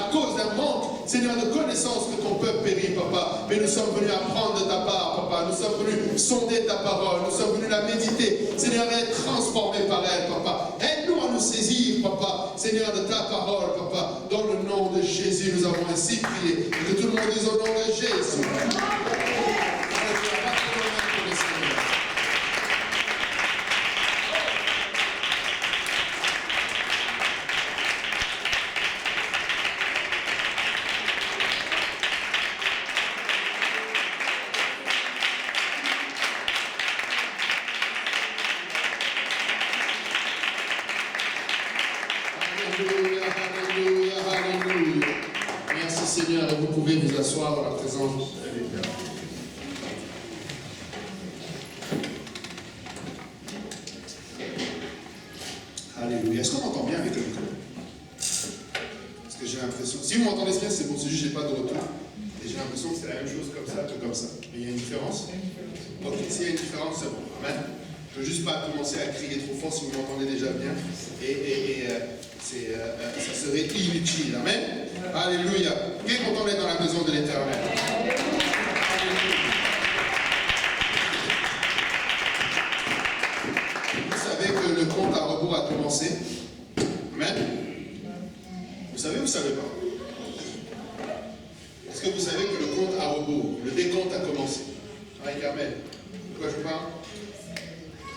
à cause d'un manque, Seigneur, de connaissance que ton peuple périt, papa. Mais nous sommes venus apprendre de ta part, papa. Nous sommes venus sonder ta parole. Nous sommes venus la méditer. Seigneur, être transformés par elle, papa. Aide-nous à nous saisir, papa. Seigneur, de ta parole, papa. Dans le nom de Jésus, nous avons ainsi prié. Et que tout le monde dise au nom de Jésus. Alléluia, alléluia. Merci Seigneur, et vous pouvez vous asseoir dans la présence de l'Éternel. Alléluia. Est-ce qu'on m'entend bien avec le micro? Parce que j'ai l'impression, si vous m'entendez bien, c'est bon, c'est juste que je n'ai pas de retour. Et j'ai l'impression que c'est la même chose comme ça que comme ça. Mais il y a une différence? Ok, s'il y a une différence, c'est bon. Amen. Je ne veux juste pas commencer à crier trop fort si vous m'entendez déjà bien. Ça serait inutile. Amen. Alléluia. Qui est content d'être dans la maison de l'Éternel? Vous savez que le compte à rebours a commencé. Amen. Vous savez ou vous ne savez pas? Est-ce que vous savez que le compte à rebours, le décompte a commencé? Avec Carmel. De quoi je parle?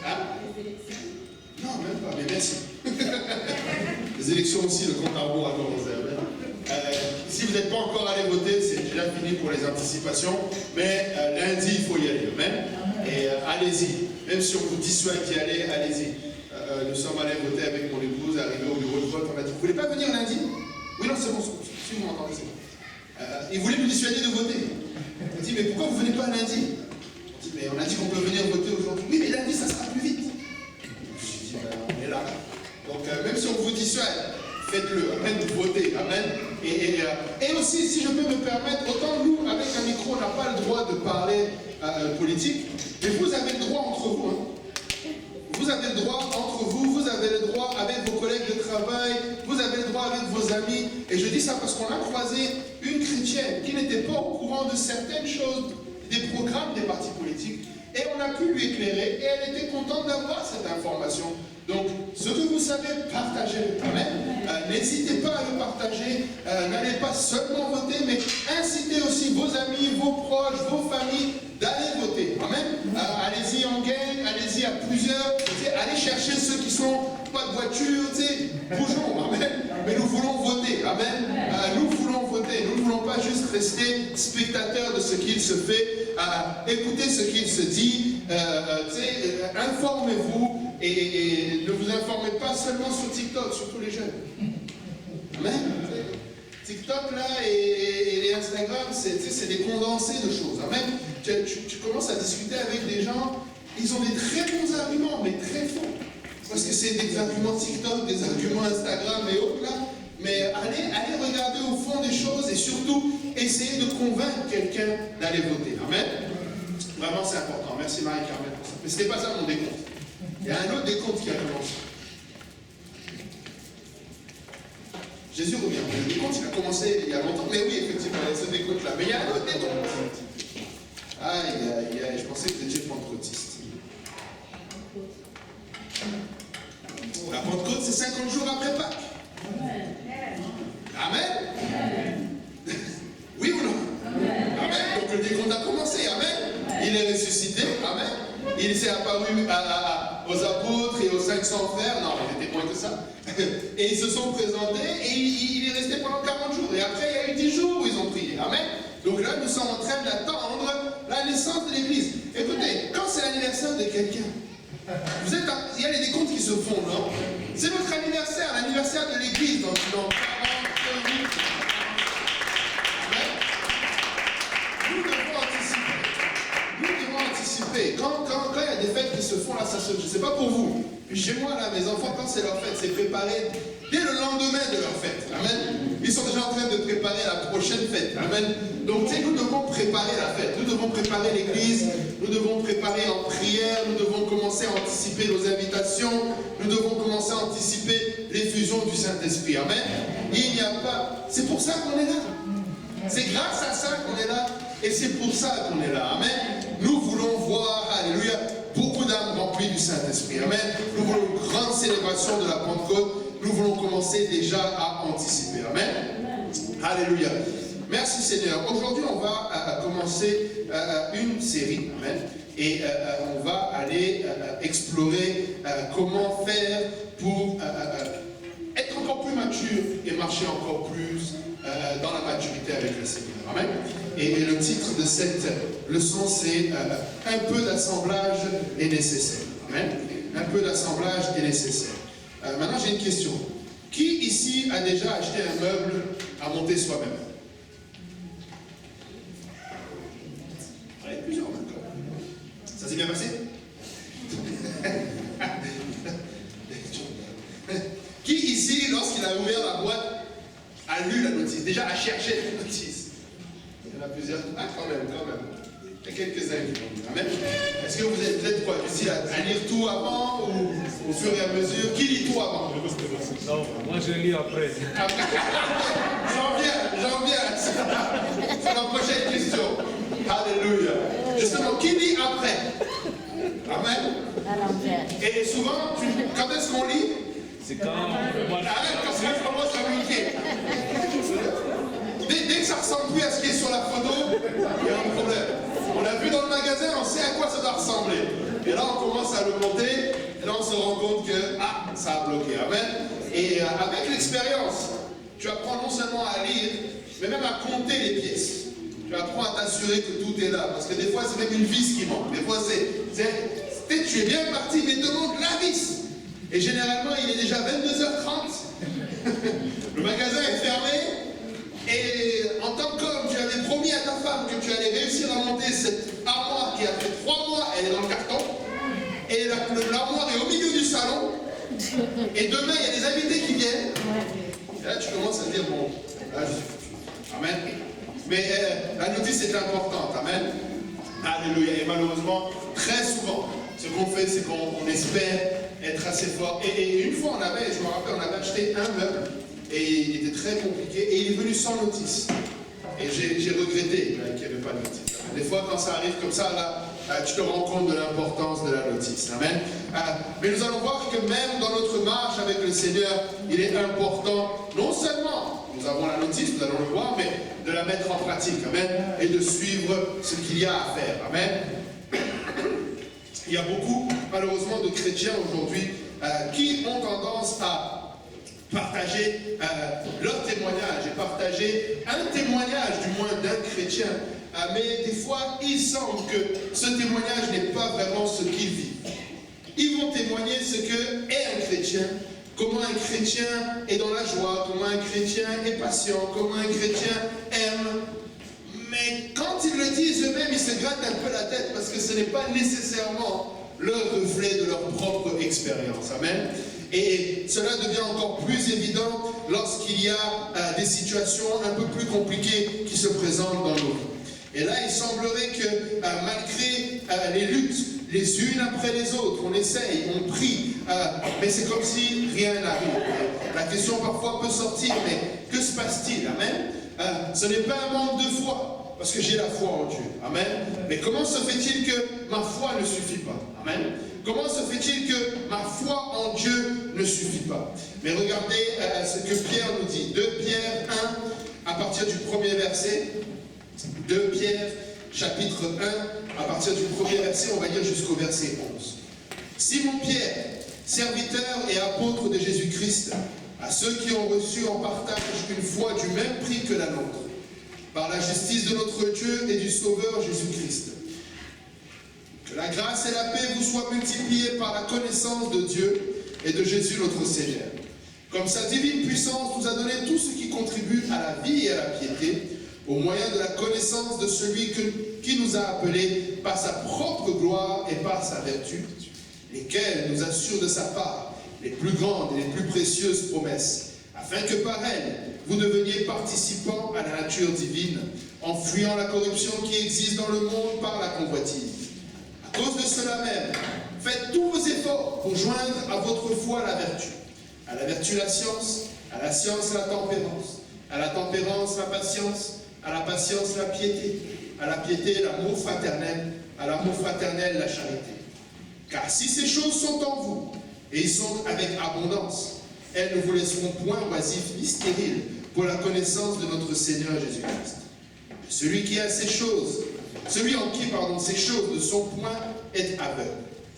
Hein? Non, même pas, mais merci. Les élections aussi, le compte à rebours a commencé. Si vous n'êtes pas encore allé voter, c'est déjà fini pour les anticipations. Mais lundi, il faut y aller. Amen. Et allez-y. Même si on vous dissuade d'y aller, allez-y. Nous sommes allés voter avec mon épouse, arrivé au bureau de vote. On a dit, vous ne voulez pas venir lundi? Oui, non, c'est bon. Si vous m'entendez, c'est bon. Il voulait nous dissuader de voter. On dit, mais pourquoi vous ne venez pas lundi? On dit, mais on a dit qu'on peut venir voter aujourd'hui. Oui, mais lundi, ça sera plus vite. Je dis, on est là. Donc, même si on vous dissuade, faites-le. Amen, votez. Amen. Et aussi, si je peux me permettre, autant nous, avec un micro, on n'a pas le droit de parler politique, mais vous avez le droit entre vous. Hein. Vous avez le droit entre vous, vous avez le droit avec vos collègues de travail, vous avez le droit avec vos amis. Et je dis ça parce qu'on a croisé une chrétienne qui n'était pas au courant de certaines choses, des programmes des partis politiques, et on a pu lui éclairer, et elle était contente d'avoir cette information. Donc, ce que vous savez, partagez-le. Amen. N'hésitez pas à le partager. N'allez pas seulement voter, mais incitez aussi vos amis, vos proches, vos familles d'aller voter. Amen. Allez-y en gang, allez-y à plusieurs. Allez chercher ceux qui sont pas de voiture. Bougeons. Amen. Mais nous voulons voter. Amen. Nous voulons voter. Nous ne voulons pas juste rester spectateurs de ce qu'il se fait. Écoutez ce qu'il se dit. Informez-vous. Et ne vous informez pas seulement sur TikTok, surtout les jeunes. Amen. TikTok là et Instagram, c'est des condensés de choses. Amen. Tu commences à discuter avec des gens, ils ont des très bons arguments, mais très faux. Parce que c'est des arguments TikTok, des arguments Instagram et autres là. Mais allez regarder au fond des choses et surtout, essayez de convaincre quelqu'un d'aller voter. Amen. Vraiment, c'est important. Merci Marie-Carmen pour ça. Mais ce n'était pas ça mon décompte. Il y a un autre décompte qui a commencé. Jésus revient. Le décompte, il a commencé il y a longtemps. Mais oui, effectivement, il y a ce décompte-là. Mais il y a un autre décompte. Aïe, je pensais que vous étiez pentecôtiste. La Pentecôte, c'est 50 jours après Pâques. Amen. Oui ou non? Amen. Donc le décompte a commencé. Amen. Il est ressuscité. Amen. Il s'est apparu aux apôtres et aux 500 frères. Non, il était moins que ça. Et ils se sont présentés et il est resté pendant 40 jours. Et après, il y a eu 10 jours où ils ont prié. Amen. Donc là, nous sommes en train d'attendre la naissance de l'Église. Écoutez, quand c'est l'anniversaire de quelqu'un, il y a les décomptes qui se font, non? C'est notre anniversaire, l'anniversaire de l'Église dans 40 minutes. Nous devons anticiper. Nous devons anticiper. Quand il y a des fêtes qui se font là, je ne sais pas pour vous, mais chez moi là, mes enfants, quand c'est leur fête, c'est préparé dès le lendemain de leur fête. Amen. Ils sont déjà en train de préparer la prochaine fête. Amen. Donc nous devons préparer la fête. Nous devons préparer l'église. Nous devons préparer en prière. Nous devons commencer à anticiper nos invitations. Nous devons commencer à anticiper l'effusion l'onction du Saint-Esprit. Amen. Il n'y a pas... C'est pour ça qu'on est là. C'est grâce à ça qu'on est là. Et c'est pour ça qu'on est là. Amen. Nous voulons voir, alléluia, beaucoup d'âmes remplies du Saint-Esprit. Amen. Nous voulons une grande célébration de la Pentecôte. Nous voulons commencer déjà à anticiper. Amen. Alléluia. Merci Seigneur. Aujourd'hui, on va commencer une série. Amen. Et on va aller explorer comment faire pour être encore plus mature et marcher encore plus dans la maturité avec le Seigneur. Amen. Et le titre de cette leçon, c'est un peu d'assemblage est nécessaire. Amen. Un peu d'assemblage est nécessaire. Maintenant, j'ai une question. Qui ici a déjà acheté un meuble à monter soi-même? Ouais, plusieurs encore. Ça s'est bien passé? Qui ici, lorsqu'il a ouvert la boîte, a lu la notice, déjà a cherché la notice? Il y en a plusieurs. Ah, quand même. Il y a quelques-uns qui vont dire. Amen. Est-ce que vous êtes peut-être quoi, ici à lire tout avant ou au fur et à mesure? Qui lit tout avant? Non, moi je lis après. J'en viens à ça. C'est ma prochaine question. Alléluia. Justement, qui lit après? Amen. Et souvent, quand est-ce qu'on lit? C'est quand Arrête, quand ça commence à blinquer. Dès que ça ne ressemble plus à ce qui est sur la photo, il y a un problème. On l'a vu dans le magasin, on sait à quoi ça doit ressembler. Et là, on commence à le monter, et là, on se rend compte que, ça a bloqué. Amen. Et avec l'expérience, tu apprends non seulement à lire, mais même à compter les pièces. Tu apprends à t'assurer que tout est là. Parce que des fois, c'est même une vis qui manque. Des fois, tu es bien parti, mais te manque la vis. Et généralement, il est déjà 22h30. Le magasin est fermé. Et en tant qu'homme, tu avais promis à ta femme que tu allais réussir à monter cette armoire qui a fait 3 mois, elle est dans le carton. Et l'armoire est au milieu du salon. Et demain, il y a des invités qui viennent. Et là, tu commences à te dire, bon, là, je suis foutu. Amen. Mais la notice est importante. Amen. Alléluia. Et malheureusement, très souvent, ce qu'on fait, c'est qu'on espère être assez fort. Et une fois, je me rappelle, on avait acheté un meuble. Et il était très compliqué. Et il est venu sans notice. Et j'ai regretté qu'il n'y avait pas de notice. Des fois, quand ça arrive comme ça, là, tu te rends compte de l'importance de la notice. Amen. Mais nous allons voir que même dans notre marche avec le Seigneur, il est important, non seulement, nous avons la notice, nous allons le voir, mais de la mettre en pratique. Amen. Et de suivre ce qu'il y a à faire. Amen. Il y a beaucoup, malheureusement, de chrétiens aujourd'hui qui ont tendance à partager leur témoignage et partager un témoignage du moins d'un chrétien. Mais des fois, il semble que ce témoignage n'est pas vraiment ce qu'ils vivent. Ils vont témoigner ce que est un chrétien, comment un chrétien est dans la joie, comment un chrétien est patient, comment un chrétien aime. Mais quand ils le disent eux-mêmes, ils se grattent un peu la tête parce que ce n'est pas nécessairement leur reflet de leur propre expérience. Amen. Et cela devient encore plus évident lorsqu'il y a des situations un peu plus compliquées qui se présentent dans nos vies. Et là, il semblerait que malgré les luttes, les unes après les autres, on essaye, on prie, mais c'est comme si rien n'arrive. La question parfois peut sortir, mais que se passe-t-il? Amen. Ce n'est pas un manque de foi, parce que j'ai la foi en Dieu. Amen. Mais comment se fait-il que ma foi ne suffit pas? Amen. Comment se fait-il que ma foi en Dieu ne suffit pas? Mais regardez ce que Pierre nous dit. 2 Pierre 1, à partir du premier verset. 2 Pierre, chapitre 1, à partir du premier verset, on va lire jusqu'au verset 11. Simon Pierre, serviteur et apôtre de Jésus-Christ, à ceux qui ont reçu en partage une foi du même prix que la nôtre, par la justice de notre Dieu et du Sauveur Jésus-Christ. Que la grâce et la paix vous soient multipliées par la connaissance de Dieu et de Jésus notre Seigneur. Comme sa divine puissance nous a donné tout ce qui contribue à la vie et à la piété, au moyen de la connaissance de celui qui nous a appelés par sa propre gloire et par sa vertu, lesquels nous assurent de sa part les plus grandes et les plus précieuses promesses, afin que par elles, vous deveniez participants à la nature divine, en fuyant la corruption qui existe dans le monde par la convoitise. À cause de cela même, faites tous vos efforts pour joindre à votre foi la vertu, à la vertu la science, à la science la tempérance, à la tempérance la patience, à la patience la piété, à la piété l'amour fraternel, à l'amour fraternel la charité. Car si ces choses sont en vous, et ils sont avec abondance, elles ne vous laisseront point oisifs ni stériles pour la connaissance de notre Seigneur Jésus-Christ. Celui qui a ces choses, celui en qui, ces choses ne sont point, est aveugle.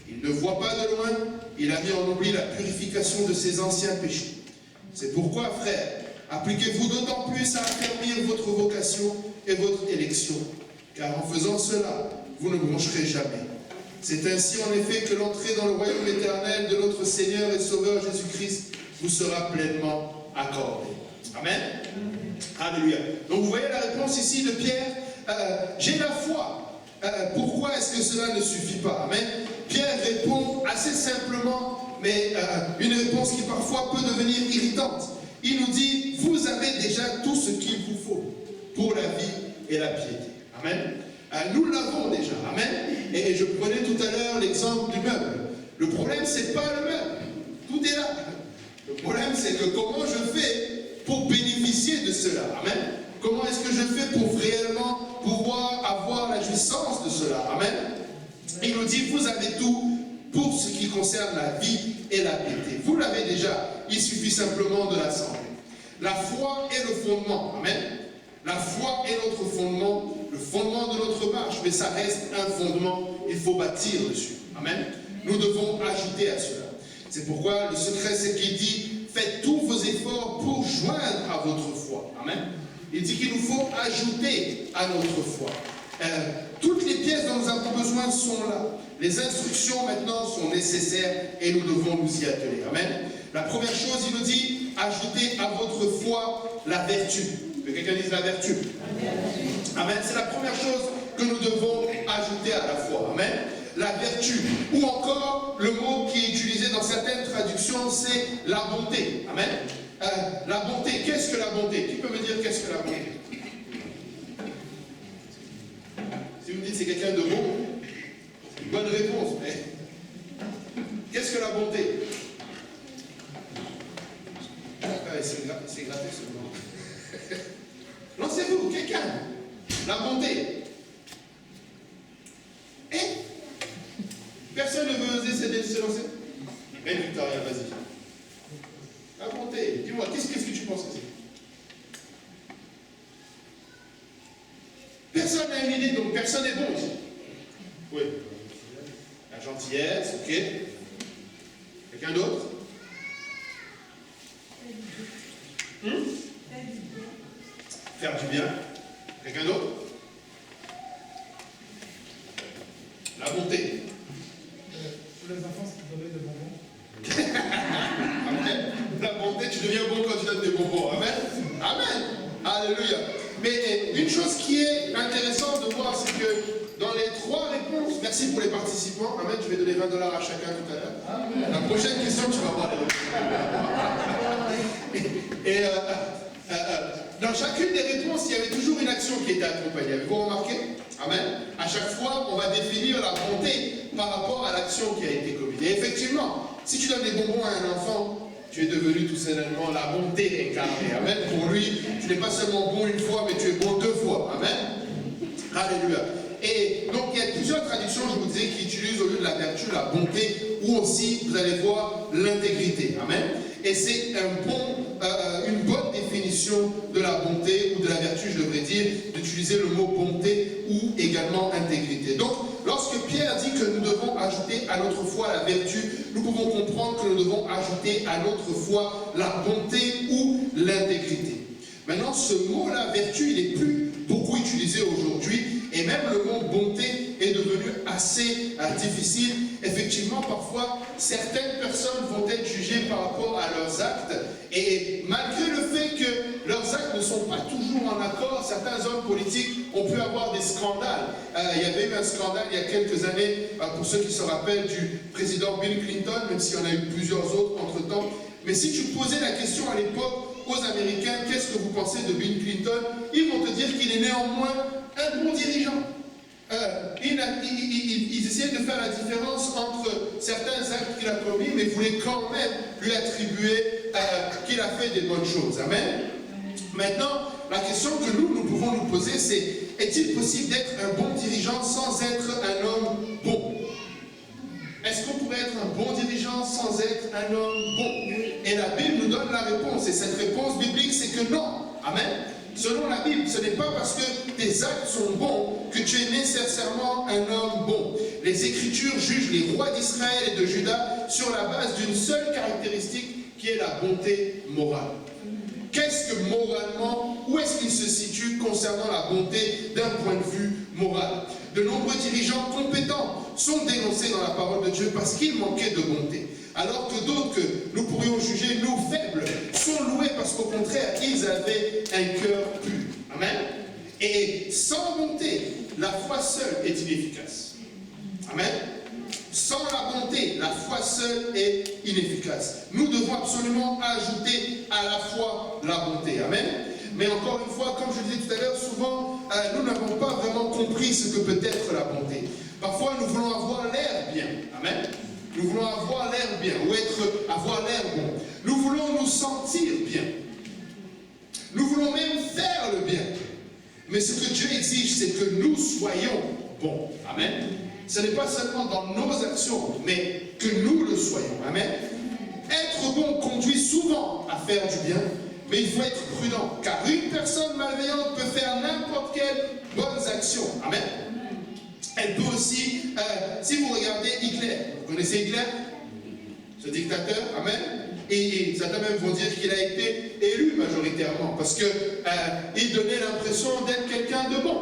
Il ne voit pas de loin, il a mis en oubli la purification de ses anciens péchés. C'est pourquoi, frères, appliquez-vous d'autant plus à affermir votre vocation et votre élection, car en faisant cela, vous ne broncherez jamais. C'est ainsi en effet que l'entrée dans le royaume éternel de notre Seigneur et Sauveur Jésus-Christ vous sera pleinement accordée. Amen. Alléluia. Donc vous voyez la réponse ici de Pierre. J'ai la foi. Pourquoi est-ce que cela ne suffit pas? Amen. Pierre répond assez simplement, mais une réponse qui parfois peut devenir irritante. Il nous dit, vous avez déjà tout ce qu'il vous faut pour la vie et la piété. Amen. Nous l'avons déjà. Amen. Et je prenais tout à l'heure l'exemple du meuble. Le problème, c'est pas le meuble. Tout est là. Le problème, c'est que comment je fais pour bénéficier de cela. Amen. Comment est-ce que je fais pour réellement pouvoir avoir la jouissance de cela. Amen. Il nous dit, vous avez tout pour ce qui concerne la vie et la piété. Vous l'avez déjà. Il suffit simplement de l'assembler. La foi est le fondement. Amen. La foi est notre fondement, le fondement de notre marche, mais ça reste un fondement, il faut bâtir dessus. Amen. Nous devons ajouter à cela. C'est pourquoi le secret, c'est qu'il dit, faites tous vos efforts pour joindre à votre foi. Amen. Il dit qu'il nous faut ajouter à notre foi. Toutes les pièces dont nous avons besoin sont là. Les instructions maintenant sont nécessaires et nous devons nous y atteler. Amen. La première chose, il nous dit, ajoutez à votre foi la vertu. Que quelqu'un dise la vertu. Amen. C'est la première chose que nous devons ajouter à la foi. Amen. La vertu. Ou encore, le mot qui est utilisé dans certaines traductions, c'est la bonté. Amen. La bonté. Qu'est-ce que la bonté? Qui peut me dire qu'est-ce que la bonté? Si vous me dites c'est quelqu'un de bon, c'est une bonne réponse, mais qu'est-ce que la bonté? C'est gratté seulement. Non, c'est vous, quelqu'un. La bonté. Et personne ne veut oser se lancer. Mais Victoria, vas-y. La bonté. Dis-moi, qu'est-ce que tu penses que c'est? Personne n'a une idée, donc personne n'est bon ici. Oui. La gentillesse, ok. Quelqu'un d'autre? Faire du bien. Quelqu'un d'autre? La bonté. Pour les enfants, c'est de donner des bonbons. Amen. La bonté, tu deviens bon quand tu donnes des bonbons. Amen. Amen. Alléluia. Mais une chose qui est intéressante de voir, c'est que dans les trois réponses, merci pour les participants. Amen. Je vais donner $20 à chacun tout à l'heure. La prochaine question, tu vas voir les réponses. Et dans chacune des réponses, il y avait toujours une action qui était accompagnée. Avez-vous remarqué? Amen. À chaque fois, on va définir la bonté par rapport à l'action qui a été commise. Et effectivement, si tu donnes des bonbons à un enfant, tu es devenu tout simplement la bonté incarnée. Amen. Pour lui, tu n'es pas seulement bon une fois, mais tu es bon deux fois. Amen. Alléluia. Et donc, il y a plusieurs traductions, je vous disais, qui utilisent au lieu de la vertu, la bonté, ou aussi, vous allez voir, l'intégrité. Amen. Et c'est une bonne définition de la bonté, ou de la vertu, je devrais dire, d'utiliser le mot bonté ou également intégrité. Donc, lorsque Pierre dit que nous devons ajouter à notre foi la vertu, nous pouvons comprendre que nous devons ajouter à notre foi la bonté ou l'intégrité. Maintenant, ce mot-là, vertu, il n'est plus beaucoup utilisé aujourd'hui, et même le mot bonté est devenu assez difficile. Effectivement, parfois, certaines personnes vont être jugées par rapport à leurs actes, et malgré le fait que leurs actes ne sont pas toujours en accord, certains hommes politiques ont pu avoir des scandales. Il y avait eu un scandale il y a quelques années, pour ceux qui se rappellent, du président Bill Clinton, même s'il y en a eu plusieurs autres entre-temps. Mais si tu posais la question à l'époque aux Américains, qu'est-ce que vous pensez de Bill Clinton? Ils vont te dire qu'il est néanmoins un bon dirigeant. Ils essayaient de faire la différence entre certains actes qu'il a commis, mais voulaient quand même lui attribuer qu'il a fait des bonnes choses. Amen. Maintenant, la question que nous pouvons nous poser, c'est est-il possible d'être un bon dirigeant sans être un homme bon? Est-ce qu'on pourrait être un bon dirigeant sans être un homme bon? Et la Bible nous donne la réponse. Et cette réponse biblique, c'est que non. Amen. Selon la Bible, ce n'est pas parce que tes actes sont bons que tu es nécessairement un homme bon. Les Écritures jugent les rois d'Israël et de Juda sur la base d'une seule caractéristique qui est la bonté morale. Qu'est-ce que moralement, où est-ce qu'il se situe concernant la bonté d'un point de vue moral? De nombreux dirigeants compétents sont dénoncés dans la parole de Dieu parce qu'ils manquaient de bonté. Alors que d'autres que nous pourrions juger, nous faibles, sont loués parce qu'au contraire, ils avaient un cœur pur. Amen. Et sans bonté, la foi seule est inefficace. Amen. Sans la bonté, la foi seule est inefficace. Nous devons absolument ajouter à la foi la bonté. Amen. Mais encore une fois, comme je le disais tout à l'heure, souvent, nous n'avons pas vraiment compris ce que peut être la bonté. Parfois, nous voulons avoir l'air bien. Amen. Nous voulons avoir l'air bien, ou avoir l'air bon. Nous voulons nous sentir bien. Nous voulons même faire le bien. Mais ce que Dieu exige, c'est que nous soyons bons. Amen. Ce n'est pas seulement dans nos actions, mais que nous le soyons. Amen. Être bon conduit souvent à faire du bien, mais il faut être prudent, car une personne malveillante peut faire n'importe quelle bonne action. Amen. Elle peut aussi, si vous regardez Hitler, vous connaissez Hitler, ce dictateur, amen, et certains même vont dire qu'il a été élu majoritairement, parce qu'il donnait l'impression d'être quelqu'un de bon.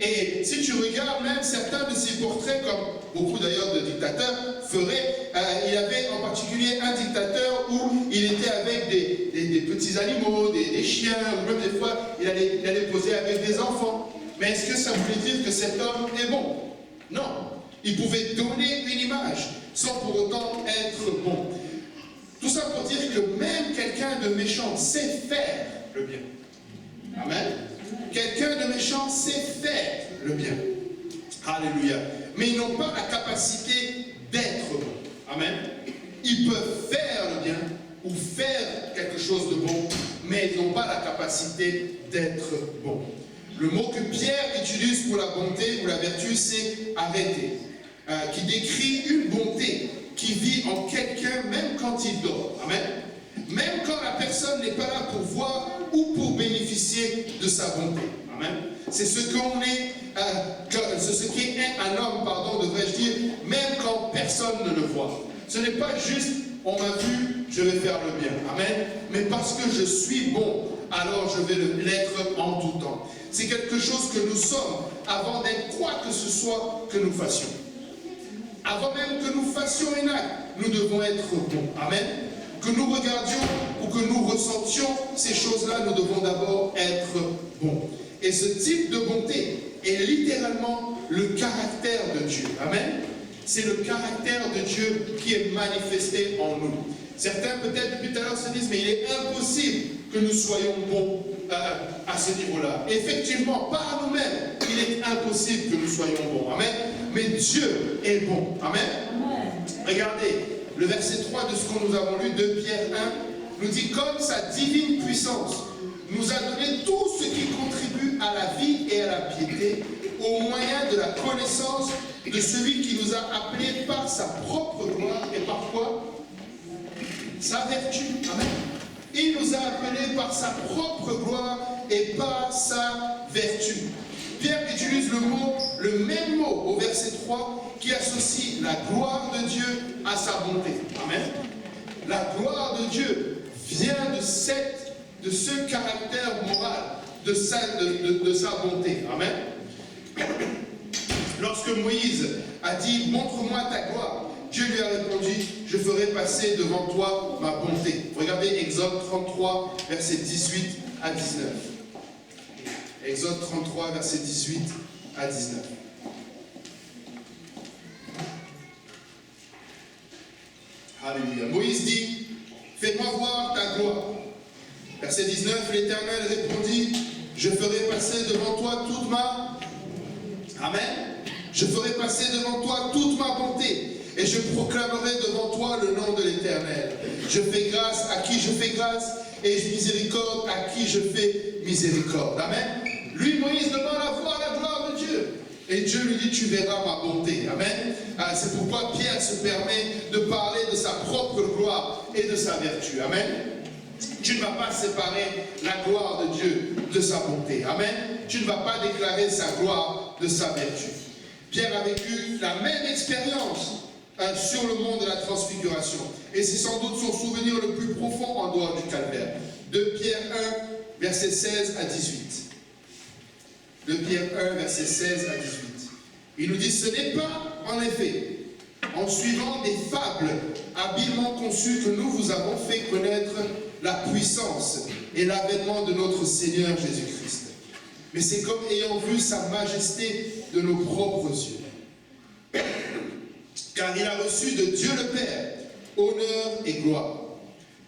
Et si tu regardes même certains de ses portraits, comme beaucoup d'ailleurs de dictateurs feraient, il y avait en particulier un dictateur où il était avec des petits animaux, des chiens, ou même des fois il allait poser avec des enfants. Mais est-ce que ça voulait dire que cet homme est bon? Non. Il pouvait donner une image sans pour autant être bon. Tout ça pour dire que même quelqu'un de méchant sait faire le bien. Amen. Quelqu'un de méchant sait faire le bien. Alléluia. Mais ils n'ont pas la capacité d'être bons. Amen. Ils peuvent faire le bien ou faire quelque chose de bon, mais ils n'ont pas la capacité d'être bons. Le mot que Pierre utilise pour la bonté ou la vertu, c'est arrêter, qui décrit une bonté qui vit en quelqu'un même quand il dort. Amen. Même quand la personne n'est pas là pour voir ou pour bénéficier de sa bonté. Amen. C'est ce qu'on est, c'est ce qui est un homme, pardon, devrais-je dire, même quand personne ne le voit. Ce n'est pas juste, on m'a vu, je vais faire le bien. Amen. Mais parce que je suis bon, alors je vais l'être en tout temps. C'est quelque chose que nous sommes avant d'être quoi que ce soit que nous fassions. Avant même que nous fassions un acte, nous devons être bons. Amen. Que nous regardions ou que nous ressentions ces choses-là, nous devons d'abord être bons. Et ce type de bonté est littéralement le caractère de Dieu. Amen. C'est le caractère de Dieu qui est manifesté en nous. Certains peut-être depuis tout à l'heure se disent, mais il est impossible que nous soyons bons à ce niveau-là. Effectivement, par nous-mêmes, il est impossible que nous soyons bons. Amen. Mais Dieu est bon. Amen. Regardez, le verset 3 de ce que nous avons lu de Pierre 1 nous dit, comme sa divine puissance nous a donné tout ce qui contribue à la vie et à la piété, au moyen de la connaissance de celui qui nous a appelés par sa propre gloire et par quoi? Sa vertu. Amen. Il nous a appelés par sa propre gloire et par sa vertu. Pierre utilise le même mot au verset 3 qui associe la gloire de Dieu à sa bonté. Amen. La gloire de Dieu vient de ce caractère moral, de sa bonté. Amen. Lorsque Moïse a dit « Montre-moi ta gloire », Dieu lui a répondu « Je ferai passer devant toi ma bonté ». Regardez Exode 33, versets 18 à 19. Exode 33, versets 18 à 19. Alléluia. Moïse dit « Fais-moi voir ta gloire ». Verset 19, l'Éternel répondit « Je ferai passer devant toi toute ma... Amen. Je ferai passer devant toi toute ma bonté et je proclamerai devant toi le nom de l'Éternel. Je fais grâce à qui je fais grâce, et miséricorde à qui je fais miséricorde. Amen. Lui, Moïse, demande à voir la gloire de Dieu. Et Dieu lui dit, tu verras ma bonté. Amen. C'est pourquoi Pierre se permet de parler de sa propre gloire et de sa vertu. Amen. Tu ne vas pas séparer la gloire de Dieu de sa bonté. Amen. Tu ne vas pas déclarer sa gloire de sa vertu. Pierre a vécu la même expérience sur le mont de la transfiguration. Et c'est sans doute son souvenir le plus profond en dehors du calvaire. 2 Pierre 1, versets 16 à 18. 2 Pierre 1, versets 16 à 18. Il nous dit, ce n'est pas, en effet, en suivant des fables habilement conçues que nous vous avons fait connaître la puissance et l'avènement de notre Seigneur Jésus-Christ. Mais c'est comme ayant vu sa majesté de nos propres yeux. Car il a reçu de Dieu le Père honneur et gloire.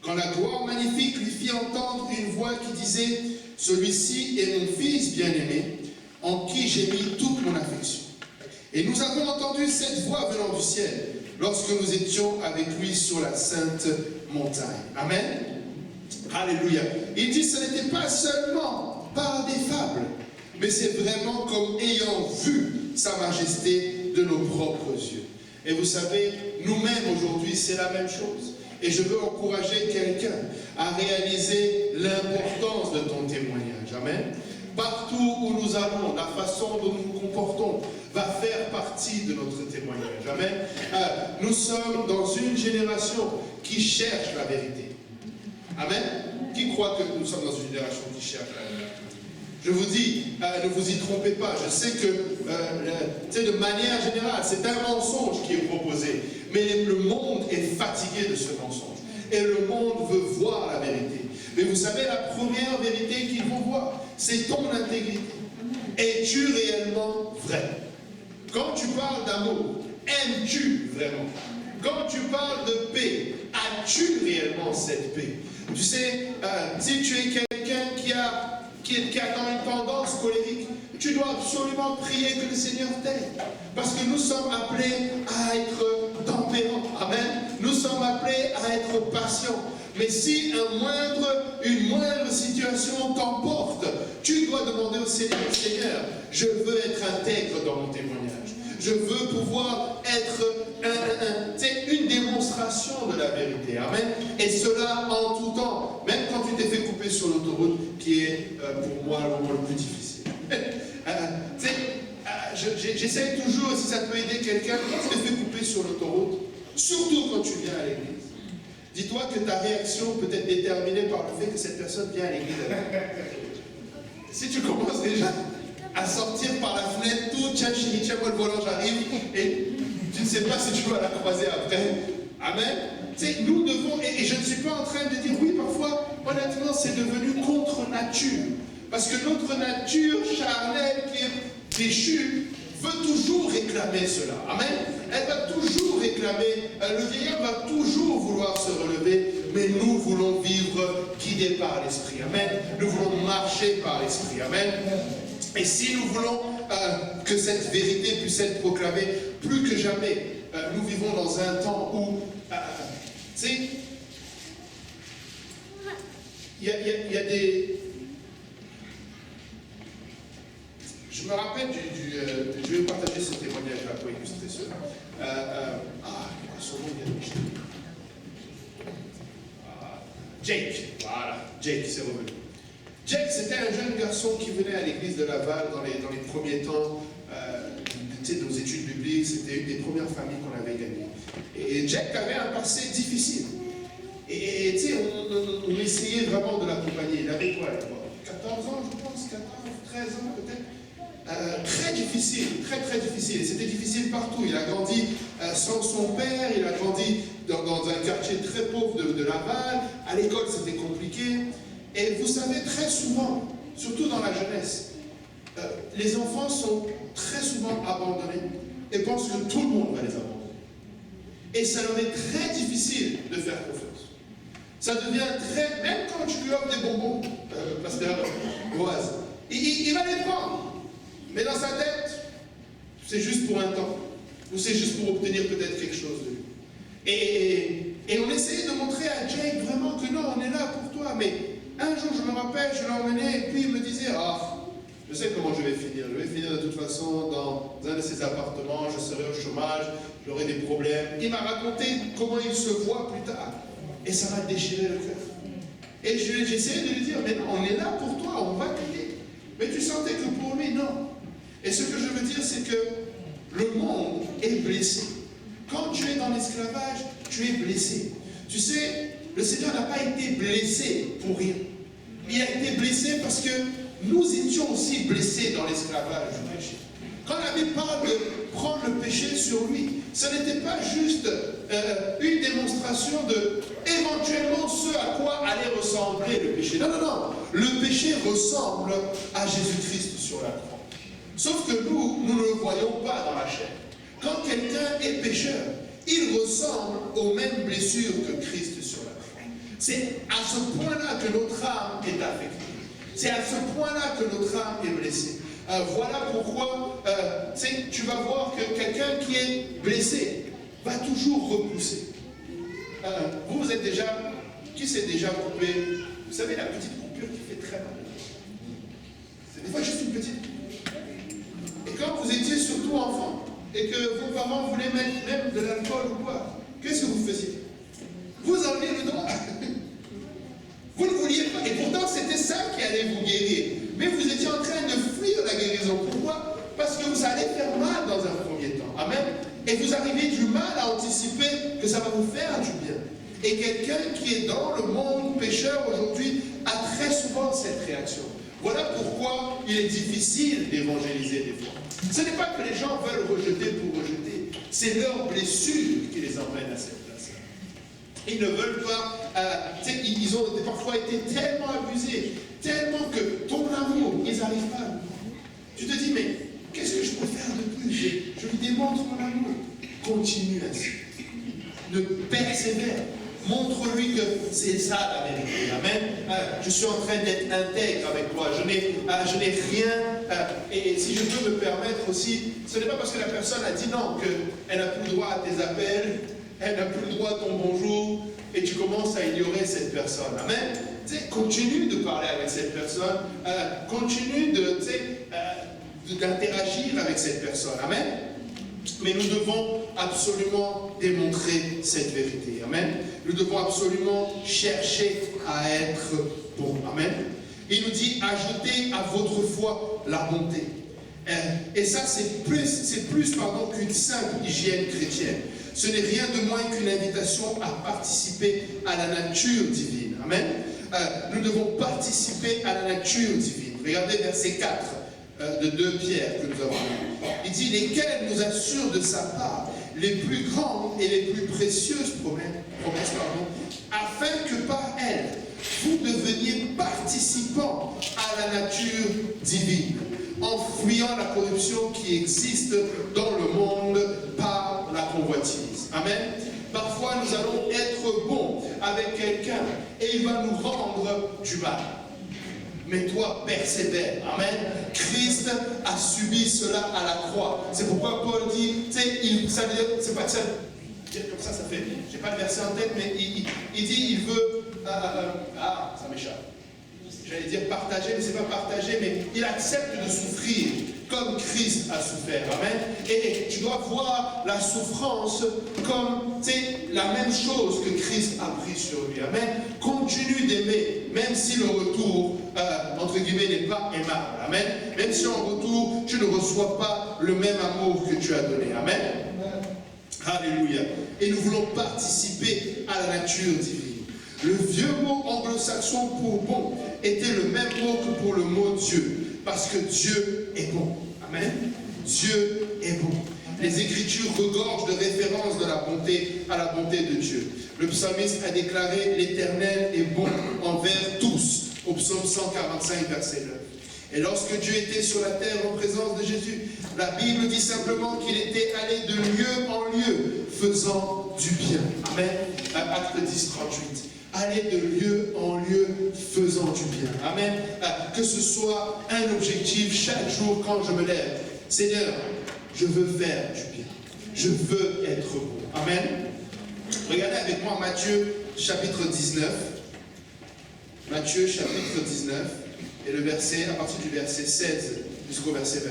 Quand la gloire magnifique lui fit entendre une voix qui disait, « Celui-ci est mon Fils bien-aimé, en qui j'ai mis toute mon affection. » Et nous avons entendu cette voix venant du ciel, lorsque nous étions avec lui sur la sainte montagne. Amen. Alléluia. Il dit, ce n'était pas seulement par des fables, mais c'est vraiment comme ayant vu sa majesté de nos propres yeux. Et vous savez, nous-mêmes aujourd'hui, c'est la même chose. Et je veux encourager quelqu'un à réaliser l'importance de ton témoignage. Amen. Partout où nous allons, la façon dont nous nous comportons va faire partie de notre témoignage. Amen. Nous sommes dans une génération qui cherche la vérité. Amen. Qui croit que nous sommes dans une génération qui cherche la vérité? Je vous dis, ne vous y trompez pas. Je sais que, de manière générale, c'est un mensonge qui est proposé. Mais le monde est fatigué de ce mensonge. Et le monde veut voir la vérité. Mais vous savez, la première vérité qu'ils vont voir, c'est ton intégrité. Es-tu réellement vrai? Quand tu parles d'amour, aimes-tu vraiment? Quand tu parles de paix, as-tu réellement cette paix? Tu sais, si tu es quelqu'un qui a dans une tendance colérique, tu dois absolument prier que le Seigneur t'aide. Parce que nous sommes appelés à être tempérants. Amen. Nous sommes appelés à être patients. Mais si une moindre situation t'emporte, tu dois demander au Seigneur, Seigneur, je veux être intègre dans mon témoignage. Je veux pouvoir être une démonstration de la vérité. Amen. Et cela en tout temps. Même quand tu t'es fait couper sur l'autoroute, qui est pour moi le moment le plus difficile. J'essaie toujours, si ça peut aider quelqu'un, quand tu t'es fait couper sur l'autoroute, surtout quand tu viens à l'église, dis-toi que ta réaction peut être déterminée par le fait que cette personne vient à l'église. Si tu commences déjà à sortir par la fenêtre, tout, tiens chérie, tiens moi le volant, j'arrive, et tu ne sais pas si tu vas la croiser après. Amen. Nous devons, et je ne suis pas en train de dire, oui, parfois, honnêtement, c'est devenu contre nature. Parce que notre nature charnelle qui est déchue veut toujours réclamer cela. Amen. Elle va toujours réclamer, le vieillard va toujours vouloir se relever, mais nous voulons vivre guidés par l'Esprit. Amen. Nous voulons marcher par l'Esprit. Amen. Et si nous voulons que cette vérité puisse être proclamée, plus que jamais, nous vivons dans un temps où, tu sais, il y a des... Je me rappelle je vais partager ce témoignage-là pour illustrer cela. Son nom vient de m'échapper. Jake, voilà, Jake, c'est revenu. Jake, c'était un jeune garçon qui venait à l'église de Laval dans les premiers temps de nos études bibliques. C'était une des premières familles qu'on avait gagnées. Et Jake avait un passé difficile. Et tu sais, on essayait vraiment de l'accompagner. Il avait quoi, 14 ans, je pense, 14, 13 ans peut-être. Très difficile, très difficile. Et c'était difficile partout. Il a grandi sans son père, il a grandi dans un quartier très pauvre de Laval. À l'école, c'était compliqué. Et vous savez, très souvent, surtout dans la jeunesse, les enfants sont très souvent abandonnés et pensent que tout le monde va les abandonner. Et ça leur est très difficile de faire confiance. Ça devient très... Même quand tu lui offres des bonbons, pasteur Boaz, il va les prendre. Mais dans sa tête, c'est juste pour un temps. ou c'est juste pour obtenir peut-être quelque chose de lui. Et on essayait de montrer à Jake vraiment que non, on est là pour toi. Mais un jour, je me rappelle, je l'emmenais et puis il me disait, ah, je sais comment je vais finir. Je vais finir de toute façon dans un de ces appartements, je serai au chômage, j'aurai des problèmes. Il m'a raconté comment il se voit plus tard. Et ça m'a déchiré le cœur. Et j'essayais de lui dire, mais non, on est là pour toi, on va t'aider. Mais tu sentais que pour lui, non. Et ce que je veux dire, c'est que le monde est blessé. Quand tu es dans l'esclavage, tu es blessé. Tu sais, le Seigneur n'a pas été blessé pour rien. Il a été blessé parce que nous étions aussi blessés dans l'esclavage du péché. Quand la Bible parle de prendre le péché sur lui, ce n'était pas juste une démonstration de éventuellement ce à quoi allait ressembler le péché. Non, non, non. Le péché ressemble à Jésus-Christ sur la croix. Sauf que nous ne le voyons pas dans la chair. Quand quelqu'un est pécheur, il ressemble aux mêmes blessures que Christ sur la croix. C'est à ce point-là que notre âme est affectée. C'est à ce point-là que notre âme est blessée. Voilà pourquoi tu vas voir que quelqu'un qui est blessé va toujours repousser. Vous êtes déjà, qui s'est déjà coupé? Vous savez la petite coupure qui fait très mal. C'est des fois juste une petite coupure. Et quand vous étiez surtout enfant, et que vos parents voulaient mettre même de l'alcool ou quoi, qu'est-ce que vous faisiez? Vous enlevez le doigt. Vous ne vouliez pas. Et pourtant, c'était ça qui allait vous guérir. Mais vous étiez en train de fuir la guérison. Pourquoi? Parce que vous allez faire mal dans un premier temps. Amen. Et vous arrivez du mal à anticiper que ça va vous faire du bien. Et quelqu'un qui est dans le monde pécheur aujourd'hui a très souvent cette réaction. Voilà pourquoi il est difficile d'évangéliser des fois. Ce n'est pas que les gens veulent rejeter pour rejeter. C'est leur blessure qui les emmène à cette place. Ils ne veulent pas, ils ont parfois été tellement abusés, tellement que ton amour, ils n'arrivent pas à le voir. Tu te dis, mais qu'est-ce que je peux faire de plus? Je lui démontre mon amour. Continue ainsi. Ne persévère. Montre-lui que c'est ça la vérité. Amen. Je suis en train d'être intègre avec toi. Je n'ai rien. Et si je peux me permettre aussi, ce n'est pas parce que la personne a dit non qu'elle n'a plus le droit à tes appels, elle n'a plus le droit à ton bonjour, et tu commences à ignorer cette personne. Amen. Continue de parler avec cette personne. Continue d'interagir avec cette personne. Amen. Mais nous devons absolument démontrer cette vérité. Amen. Nous devons absolument chercher à être bons. Amen. Il nous dit, ajoutez à votre foi la bonté. Et ça, c'est plus qu'une simple hygiène chrétienne. Ce n'est rien de moins qu'une invitation à participer à la nature divine. Amen. Nous devons participer à la nature divine. Regardez verset 4. De 2 Pierre que nous avons lu. Il dit, lesquels nous assurent de sa part les plus grandes et les plus précieuses promesses, afin que par elles, vous deveniez participants à la nature divine, en fuyant la corruption qui existe dans le monde par la convoitise. Amen. Parfois, nous allons être bons avec quelqu'un et il va nous rendre du mal. Mais toi, persévère. Amen. Christ a subi cela à la croix. C'est pourquoi Paul dit, c'est pas que ça, comme ça fait, j'ai pas le verset en tête, mais il dit, il veut, ça m'échappe. J'allais dire partager, mais c'est pas partager, mais il accepte de souffrir comme Christ a souffert. Amen. Et tu dois voir la souffrance comme la même chose que Christ a pris sur lui. Amen. Continue d'aimer, même si le retour, entre guillemets, n'est pas aimable. Amen. Même si en retour, tu ne reçois pas le même amour que tu as donné. Amen. Alléluia. Et nous voulons participer à la nature divine. Le vieux mot anglo-saxon pour bon était le même mot que pour le mot Dieu. Parce que Dieu est bon. Amen. Dieu est bon. Les Écritures regorgent de références de la bonté à la bonté de Dieu. Le psalmiste a déclaré « L'Éternel est bon envers tous » au psaume 145, verset 9. Et lorsque Dieu était sur la terre en présence de Jésus, la Bible dit simplement qu'il était allé de lieu en lieu, faisant du bien. Amen. Acte 10, 38. Aller de lieu en lieu, faisant du bien. Amen. Que ce soit un objectif chaque jour quand je me lève. Seigneur, je veux faire du bien. Je veux être bon. Amen. Regardez avec moi Matthieu chapitre 19. Matthieu chapitre 19 et le verset, à partir du verset 16 jusqu'au verset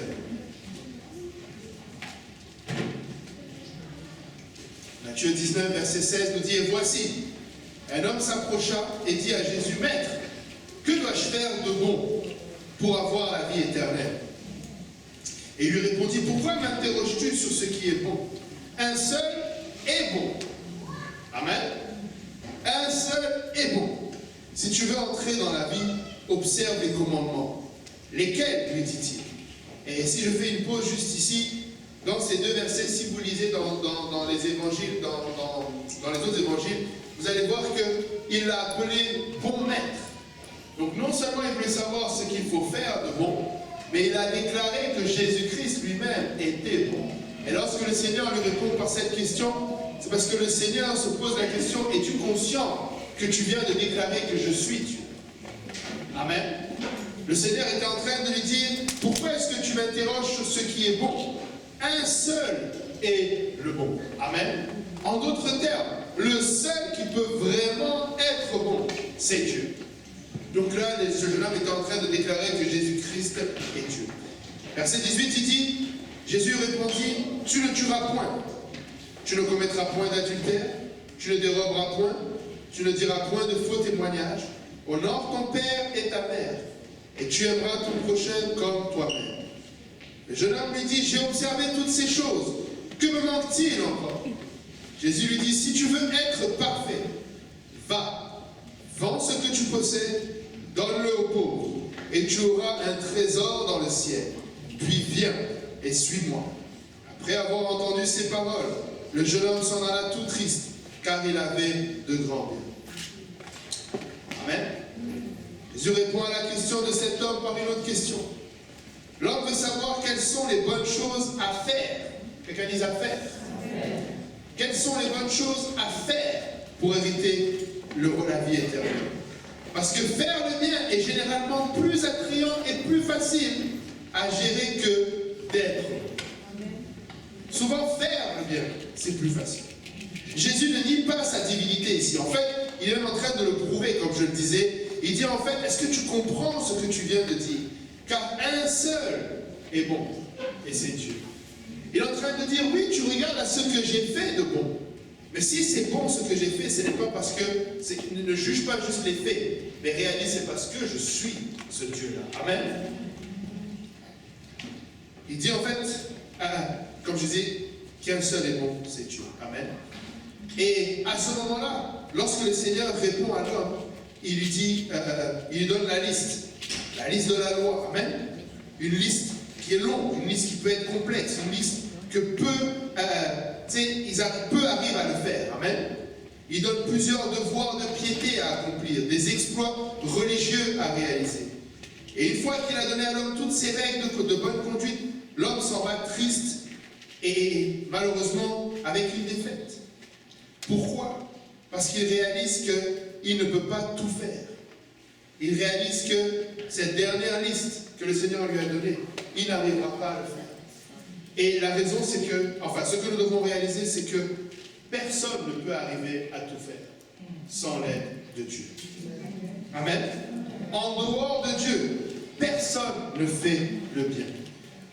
20. Matthieu 19, verset 16 nous dit, et voici, un homme s'approcha et dit à Jésus, Maître, que dois-je faire de bon pour avoir la vie éternelle? Et il lui répondit, pourquoi m'interroges-tu sur ce qui est bon? Un seul est bon. Amen. Un seul est bon. Si tu veux entrer dans la vie, observe les commandements. Lesquels, lui dit-il? Et si je fais une pause juste ici, dans ces deux versets, si vous lisez dans les évangiles, dans les autres évangiles, vous allez voir qu'il l'a appelé bon maître. Donc non seulement il voulait savoir ce qu'il faut faire de bon, mais il a déclaré que Jésus-Christ lui-même était bon. Et lorsque le Seigneur lui répond par cette question, c'est parce que le Seigneur se pose la question, es-tu conscient que tu viens de déclarer que je suis Dieu? Amen. Le Seigneur était en train de lui dire, pourquoi est-ce que tu m'interroges sur ce qui est bon? Un seul est le bon. Amen. En d'autres termes, le seul qui peut vraiment être bon, c'est Dieu. Donc là, ce jeune homme était en train de déclarer que Jésus-Christ est Dieu. Verset 18, il dit, Jésus répondit, tu ne tueras point, tu ne commettras point d'adultère, tu ne déroberas point, tu ne diras point de faux témoignages, honore ton père et ta mère, et tu aimeras ton prochain comme toi-même. Le jeune homme lui dit, j'ai observé toutes ces choses, que me manque-t-il encore? Jésus lui dit, si tu veux être parfait, va, vends ce que tu possèdes, donne-le aux pauvres, et tu auras un trésor dans le ciel. Puis viens et suis-moi. Après avoir entendu ces paroles, le jeune homme s'en alla tout triste, car il avait de grands biens. Amen. Jésus répond à la question de cet homme par une autre question. L'homme veut savoir quelles sont les bonnes choses à faire. Quelqu'un dit à faire. Quelles sont les bonnes choses à faire pour éviter la vie éternelle? Parce que faire le bien est généralement plus attrayant et plus facile à gérer que d'être. Souvent, faire le bien, c'est plus facile. Jésus ne nie pas sa divinité ici. En fait, il est même en train de le prouver, comme je le disais. Il dit en fait, est-ce que tu comprends ce que tu viens de dire? Car un seul est bon, et c'est Dieu. Il est en train de dire, oui, tu regardes à ce que j'ai fait de bon. Mais si c'est bon ce que j'ai fait, ce n'est pas parce que... Ne juge pas juste les faits, mais réalise c'est parce que je suis ce Dieu-là. Amen. Il dit en fait, comme je disais, qu'un seul est bon, c'est Dieu. Amen. Et à ce moment-là, lorsque le Seigneur répond à l'homme, il lui dit, il lui donne la liste de la loi. Amen. Une liste qui est longue, une liste qui peut être complexe, une liste que peu arrivent à le faire. Amen. Il donne plusieurs devoirs de piété à accomplir, des exploits religieux à réaliser. Et une fois qu'il a donné à l'homme toutes ces règles de bonne conduite, l'homme s'en va triste et malheureusement avec une défaite. Pourquoi? Parce qu'il réalise qu'il ne peut pas tout faire. Il réalise que cette dernière liste que le Seigneur lui a donnée, il n'arrivera pas à le faire. Et la raison, c'est que, enfin, ce que nous devons réaliser, c'est que personne ne peut arriver à tout faire sans l'aide de Dieu. Amen. En dehors de Dieu, personne ne fait le bien.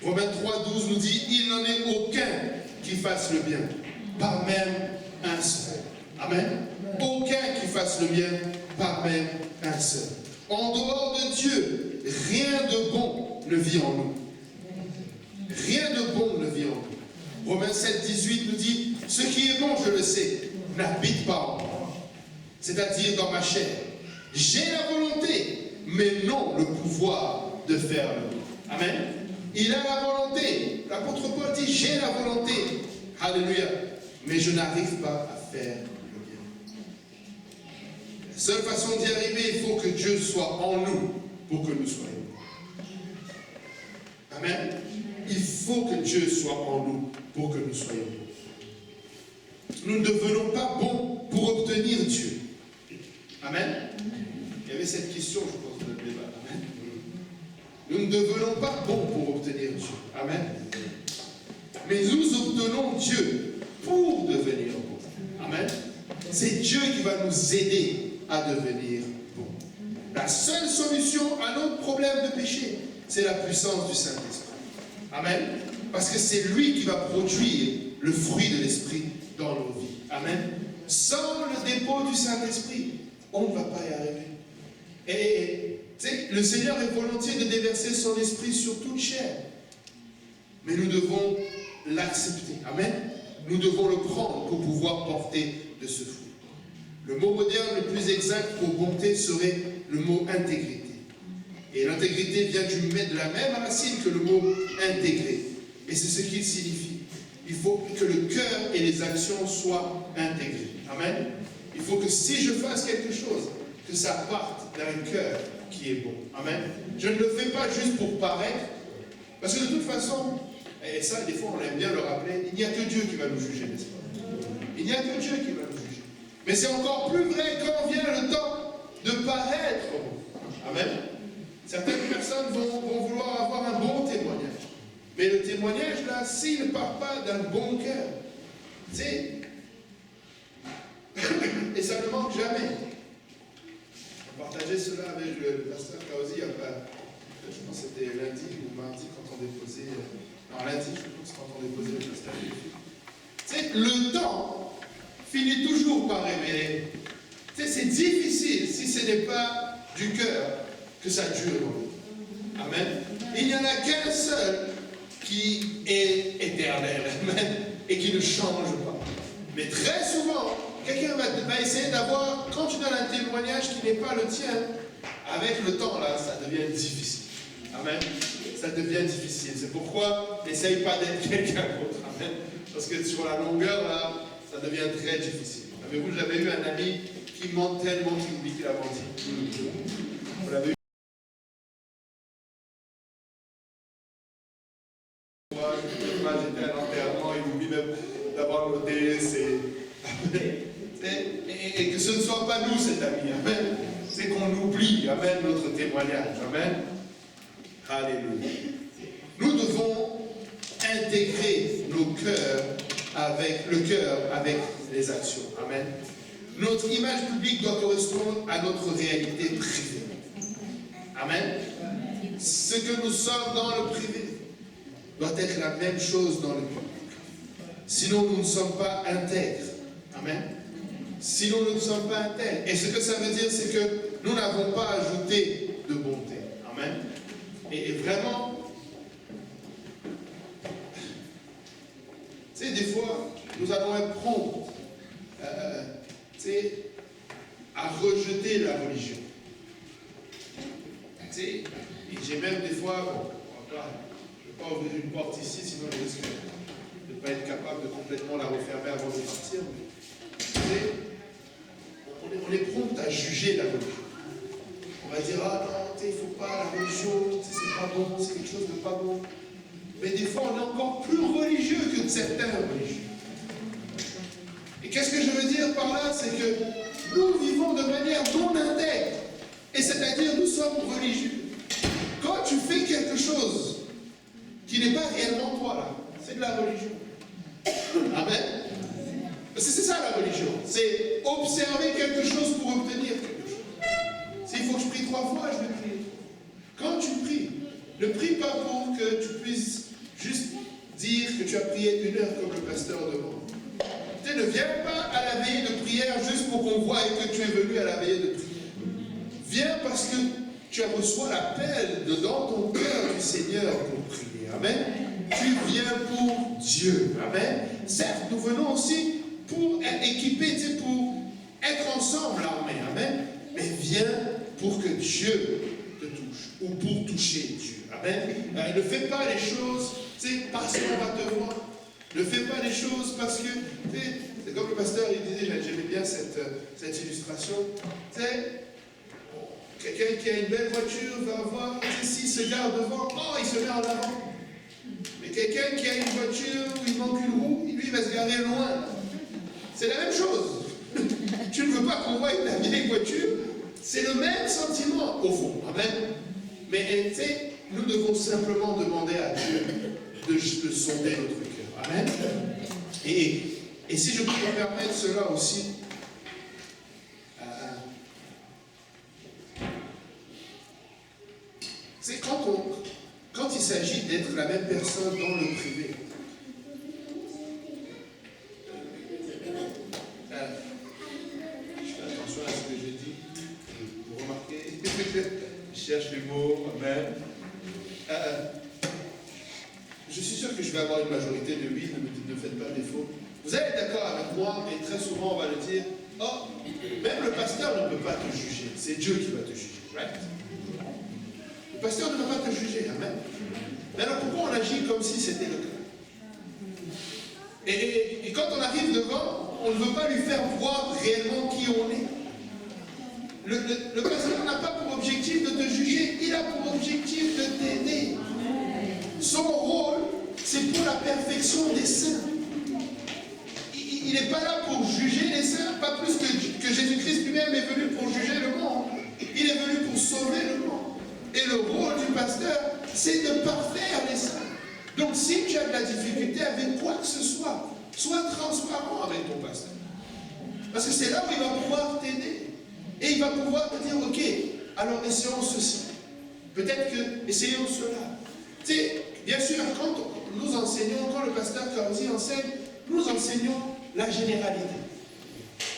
Romains 3,12 nous dit, il n'en est aucun qui fasse le bien, pas même un seul. Amen. Aucun qui fasse le bien, pas même un seul. En dehors de Dieu, rien de bon ne vit en nous. Rien de bon ne vit en nous. Romains 7,18 nous dit, ce qui est bon, je le sais, n'habite pas en moi. C'est-à-dire dans ma chair. J'ai la volonté, mais non le pouvoir de faire le bien. Amen. Il a la volonté. L'apôtre Paul dit, j'ai la volonté. Alléluia. Mais je n'arrive pas à faire le bien. La seule façon d'y arriver, il faut que Dieu soit en nous pour que nous soyons. Amen. Il faut que Dieu soit en nous pour que nous soyons bons. Nous ne devenons pas bons pour obtenir Dieu. Amen. Il y avait cette question, je pense, dans le débat. Amen. Nous ne devenons pas bons pour obtenir Dieu. Amen. mais nous obtenons Dieu pour devenir bon. Amen. C'est Dieu qui va nous aider à devenir bon. La seule solution à notre problème de péché, c'est la puissance du Saint-Esprit. Amen. Parce que c'est lui qui va produire le fruit de l'Esprit dans nos vies. Amen. Sans le dépôt du Saint-Esprit, on ne va pas y arriver. Et le Seigneur est volontiers de déverser son esprit sur toute chair. Mais nous devons l'accepter. Amen. Nous devons le prendre pour pouvoir porter de ce fruit. Le mot moderne le plus exact pour bonté serait le mot intégrité. Et l'intégrité vient de la même racine que le mot intégrer. Et c'est ce qu'il signifie. Il faut que le cœur et les actions soient intégrés. Amen. Il faut que si je fasse quelque chose, que ça parte d'un cœur qui est bon. Amen. Je ne le fais pas juste pour paraître. Parce que de toute façon, et ça des fois on aime bien le rappeler, il n'y a que Dieu qui va nous juger, n'est-ce pas? Il n'y a que Dieu qui va nous juger. Mais c'est encore plus vrai quand vient le temps de paraître bon. Amen. Certaines personnes vont vouloir avoir un bon témoignage. Mais le témoignage, là, s'il ne part pas d'un bon cœur, c'est... et ça ne manque jamais. On partageait cela avec le pasteur Kaozi, je pense que c'était lundi ou mardi quand on déposait... non, lundi, je pense, quand on déposait le pasteur. C'est le temps finit toujours par révéler. C'est difficile, si ce n'est pas du cœur, que ça dure. Amen. Il n'y en a qu'un seul qui est éternel, amen, et qui ne change pas. Mais très souvent, quelqu'un va essayer d'avoir, quand tu donnes un témoignage qui n'est pas le tien, avec le temps, là, ça devient difficile. Amen. Ça devient difficile. C'est pourquoi n'essaye pas d'être quelqu'un d'autre. Amen. Parce que sur la longueur, là, ça devient très difficile. Avez-vous, j'avais eu un ami qui ment tellement qu'il oublie qu'il a menti. Vous l'avez eu. J'étais à l'enterrement, il oublie même d'avoir noté et que ce ne soit pas nous cet ami, amen. C'est qu'on oublie, amen, notre témoignage, amen. Alléluia. Nous devons intégrer nos cœurs avec le cœur avec les actions, amen. Notre image publique doit correspondre à notre réalité privée. Amen. Ce que nous sommes dans le privé doit être la même chose dans le public. Sinon, nous ne sommes pas intègres. Amen. Sinon, nous ne sommes pas intègres. Et ce que ça veut dire, c'est que nous n'avons pas ajouté de bonté. Amen. Et vraiment, tu sais, des fois, nous allons être prompts à rejeter la religion. Tu sais, et j'ai même des fois, bon, je ne vais pas ouvrir une porte ici, sinon je risque de ne pas être capable de complètement la refermer avant de partir. Tu sais, on est prompt à juger la religion. On va dire, ah non, il ne faut pas, la religion, c'est pas bon, c'est quelque chose de pas bon. Mais des fois, on est encore plus religieux que certains religieux. Et qu'est-ce que je veux dire par là? C'est que nous vivons de manière non intègre. Et c'est-à-dire, nous sommes religieux. Quand tu fais quelque chose qui n'est pas réellement toi, là, c'est de la religion. Amen. Parce que c'est ça la religion. C'est observer quelque chose pour obtenir quelque chose. S'il faut que je prie 3 fois, je vais prier. Quand tu pries, ne prie pas pour que tu puisses juste dire que tu as prié 1 heure comme le pasteur demande. Tu ne viens pas à la veillée de prière juste pour qu'on voie que tu es venu à la veillée de prière. Viens parce que tu as reçu l'appel dans ton cœur du Seigneur pour prier. Amen. Tu viens pour Dieu. Amen. Certes, nous venons aussi pour être équipés, pour être ensemble, l'armée. Amen. Mais viens pour que Dieu te touche ou pour toucher Dieu. Amen. Ne fais pas les choses parce qu'on va te voir. Ne fais pas les choses parce que, c'est comme le pasteur, il disait, j'aimais bien cette illustration. Quelqu'un qui a une belle voiture va avoir, s'il se garde devant, oh, il se met en avant. Mais quelqu'un qui a une voiture où il manque une roue, lui, il va se garer loin. C'est la même chose. Tu ne veux pas qu'on voie ta vieille voiture, c'est le même sentiment, au fond. Amen. Mais, nous devons simplement demander à Dieu de sonder notre cœur. Amen. Et si je peux me permettre cela aussi, c'est quand il s'agit d'être la même personne dans le privé. Je fais attention à ce que je dis. Vous remarquez, je cherche les mots. Amen. Je suis sûr que je vais avoir une majorité de oui, ne faites pas défaut. Vous allez être d'accord avec moi, et très souvent on va le dire, oh, même le pasteur ne peut pas te juger, c'est Dieu qui va te juger, right? Le pasteur ne va pas te juger, amen. Mais alors pourquoi on agit comme si c'était le cas? Et quand on arrive devant, on ne veut pas lui faire voir réellement qui on est. Le pasteur n'a pas pour objectif de te juger, il a pour objectif de t'aider. Son rôle, c'est pour la perfection des saints. Il n'est pas là pour juger les saints, pas plus que Jésus-Christ lui-même est venu pour juger le monde. Il est venu pour sauver le monde. Et le rôle du pasteur, c'est de parfaire les saints. Donc si tu as de la difficulté avec quoi que ce soit, sois transparent avec ton pasteur. Parce que c'est là où il va pouvoir t'aider. Et il va pouvoir te dire, ok, alors essayons ceci. Peut-être que, essayons cela. Tu sais, bien sûr, quand nous enseignons, quand le pasteur Kaouzi enseigne, nous enseignons la généralité.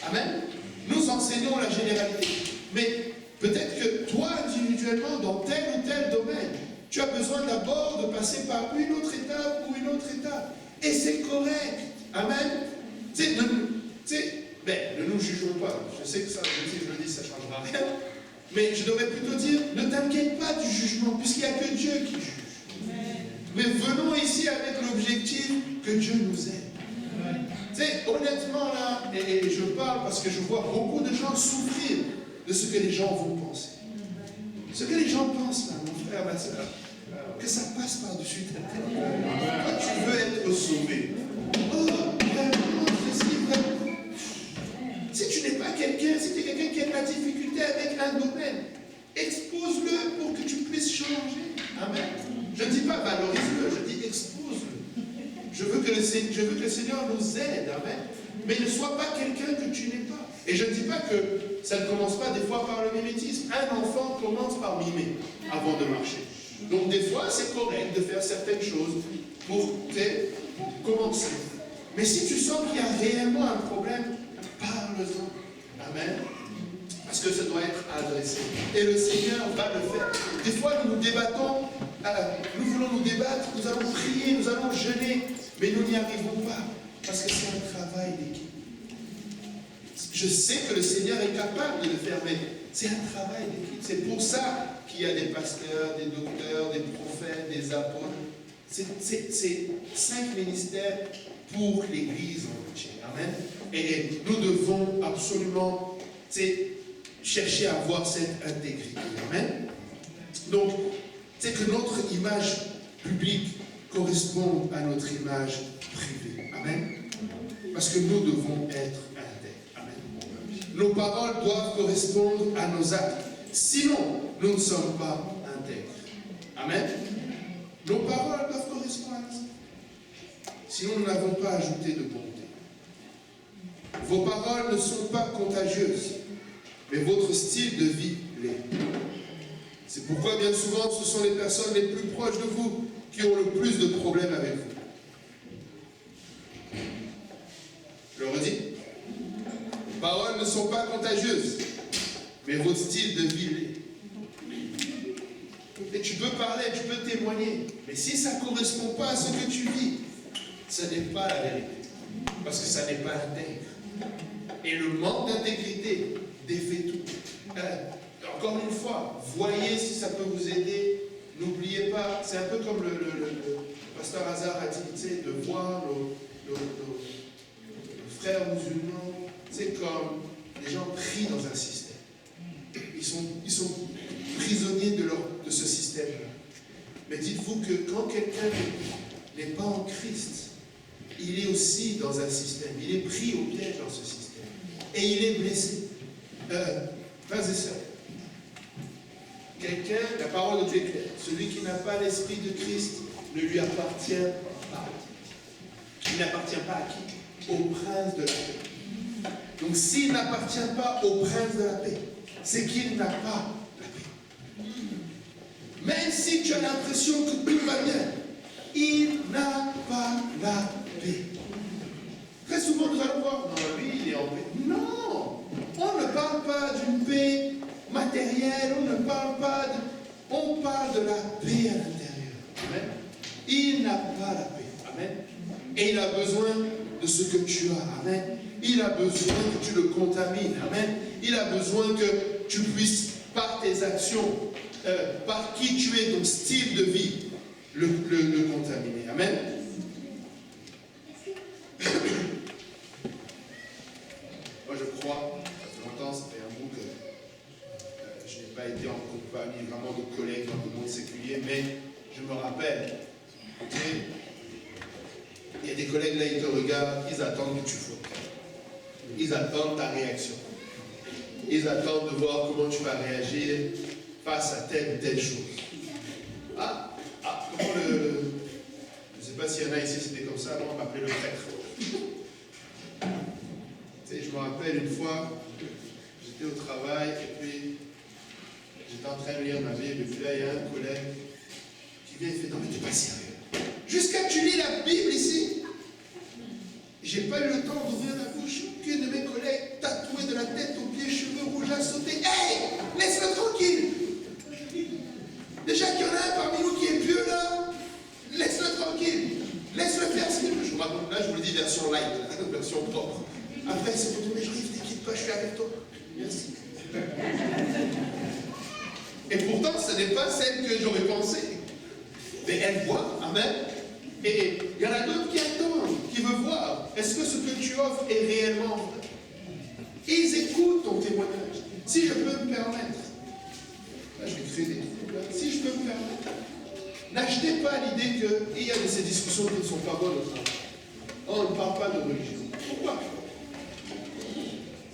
Amen. Nous enseignons la généralité. Mais peut-être que toi, individuellement, dans tel ou tel domaine, tu as besoin d'abord de passer par une autre étape ou une autre étape. Et c'est correct. Amen. Tu sais, ne nous jugeons pas. Je sais que ça, si je le dis, ça ne changera rien. Mais je devrais plutôt dire, ne t'inquiète pas du jugement, puisqu'il n'y a que Dieu qui juge. Mais venons ici avec l'objectif que Dieu nous aide. Tu sais, honnêtement là, et je parle parce que je vois beaucoup de gens souffrir de ce que les gens vont penser. Ce que les gens pensent là, mon frère, ma soeur, que ça passe par-dessus ta tête. Toi, tu veux être sauvé. Oh, vraiment, vraiment. Si tu n'es pas quelqu'un, si tu es quelqu'un qui a de la difficulté avec un domaine, expose-le pour que tu puisses changer. Amen. Je ne dis pas valorise-le, je dis expose-le. Je veux que le Seigneur nous aide, amen. Mais ne sois pas quelqu'un que tu n'es pas. Et je ne dis pas que ça ne commence pas des fois par le mimétisme. Un enfant commence par mimer avant de marcher. Donc des fois, c'est correct de faire certaines choses pour commencer. Mais si tu sens qu'il y a réellement un problème, parle-en. Amen. Parce que ça doit être adressé. Et le Seigneur va le faire. Des fois, nous nous débattons, nous voulons nous débattre, nous allons prier, nous allons jeûner, mais nous n'y arrivons pas. Parce que c'est un travail d'équipe. Je sais que le Seigneur est capable de le faire, mais c'est un travail d'équipe. C'est pour ça qu'il y a des pasteurs, des docteurs, des prophètes, des apôtres. C'est 5 ministères pour l'Église entière. Amen. Et nous devons absolument chercher à avoir cette intégrité. Amen. Donc, c'est que notre image publique corresponde à notre image privée. Amen. Parce que nous devons être intègres. Amen. Nos paroles doivent correspondre à nos actes. Sinon, nous ne sommes pas intègres. Amen. Nos paroles doivent correspondre à nos actes. Sinon, nous n'avons pas ajouté de bonté. Vos paroles ne sont pas contagieuses, mais votre style de vie l'est. C'est pourquoi bien souvent ce sont les personnes les plus proches de vous qui ont le plus de problèmes avec vous. Je le redis. Les paroles ne sont pas contagieuses, mais votre style de vie l'est. Et tu peux parler, tu peux témoigner, mais si ça ne correspond pas à ce que tu vis, ce n'est pas la vérité. Parce que ça n'est pas intègre. Et le manque d'intégrité défait tout. Encore une fois, voyez si ça peut vous aider. N'oubliez pas, c'est un peu comme le pasteur Hazard a dit, tu sais, de voir nos frères musulmans, c'est comme les gens pris dans un système. Ils sont prisonniers de ce système-là. Mais dites-vous que quand quelqu'un n'est pas en Christ, il est aussi dans un système. Il est pris au piège dans ce système. Et il est blessé. Frères et sœurs, quelqu'un, la parole de Dieu est claire. Celui qui n'a pas l'esprit de Christ ne lui appartient pas. il n'appartient pas à qui? Au prince de la paix. Donc s'il n'appartient pas au prince de la paix, c'est qu'il n'a pas la paix. Même si tu as l'impression que tout va bien, il n'a pas la paix. Très souvent nous allons voir, non, lui il est en paix. Non, on ne parle pas d'une paix matérielle, on ne parle pas de... On parle de la paix à l'intérieur. Amen. Il n'a pas la paix. Amen. Et il a besoin de ce que tu as. Amen. Il a besoin que tu le contamines. Amen. Il a besoin que tu puisses, par tes actions, par qui tu es, ton style de vie, le contaminer. Amen. Moi je crois, ça fait longtemps, ça fait un bout que je n'ai pas été en compagnie vraiment de collègues dans le monde séculier, mais je me rappelle, il y a des collègues là, ils te regardent, ils attendent que tu fautes. Ils attendent ta réaction. Ils attendent de voir comment tu vas réagir face à telle ou telle chose. Comment je ne sais pas s'il y en a ici, c'était comme ça, on m'appelait le prêtre. Je me rappelle une fois, j'étais au travail et puis j'étais en train de lire ma Bible et puis là il y a un collègue qui vient et fait « Non mais tu n'es pas sérieux. Jusqu'à tu lis la Bible ici ?» J'ai pas eu le temps d'ouvrir la bouche. Qu'un de mes collègues tatoué de la tête aux pieds, cheveux rouges, a sauté. « Hey, laisse-le tranquille. Déjà qu'il y en a un parmi nous qui est pieux là, laisse-le tranquille. Laisse-le faire ce qu'il veut. » Je me raconte, là je vous le dis version light, version propre. Après, il s'est retourné, je dis, t'inquiète pas, je suis avec toi. Merci. Et pourtant, ce n'est pas celle que j'aurais pensée. Mais elle voit, amen. Et il y en a d'autres qui attendent, qui veulent voir. Est-ce que ce que tu offres est réellement vrai? Et ils écoutent ton témoignage. Si je peux me permettre, là je vais créer des trucs là. Si je peux me permettre, n'achetez pas l'idée qu'il y a de ces discussions qui ne sont pas bonnes au travail. On ne parle pas de religion. Pourquoi?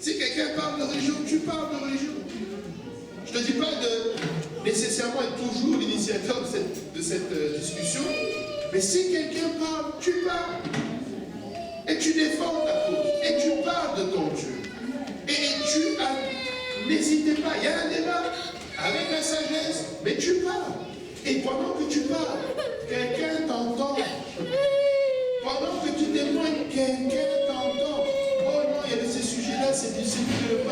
Si quelqu'un parle de religion, tu parles de religion. Je ne te dis pas de nécessairement être toujours l'initiateur de cette discussion, mais si quelqu'un parle, tu parles. Et tu défends ta cause. Et tu parles de ton Dieu. Et n'hésitez pas, il y a un débat avec la sagesse, mais tu parles. Et pendant que tu parles, quelqu'un t'entend. Pendant que tu témoignes, quelqu'un t'entend. Oh non, il y a de ces sujets-là, c'est difficile de ne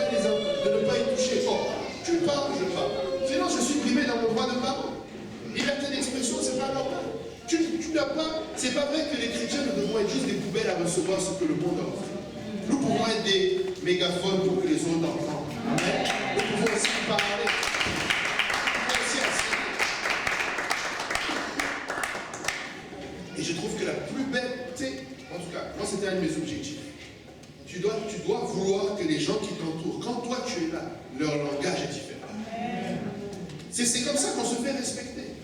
pas y toucher. Oh, tu parles, je parle. Sinon, je suis privé dans mon droit de parole. Liberté d'expression, c'est pas normal. Tu n'as pas. C'est pas vrai que les chrétiens ne devront être juste des poubelles à recevoir ce que le monde offre. Nous pouvons être des mégaphones pour que les autres entendent. Amen. Nous pouvons aussi parler. Et je trouve que la plus belle, tu sais, en tout cas, moi c'était un de mes objectifs. Tu dois vouloir que les gens qui t'entourent, quand toi tu es là, leur langage est différent. C'est comme ça qu'on se fait respecter.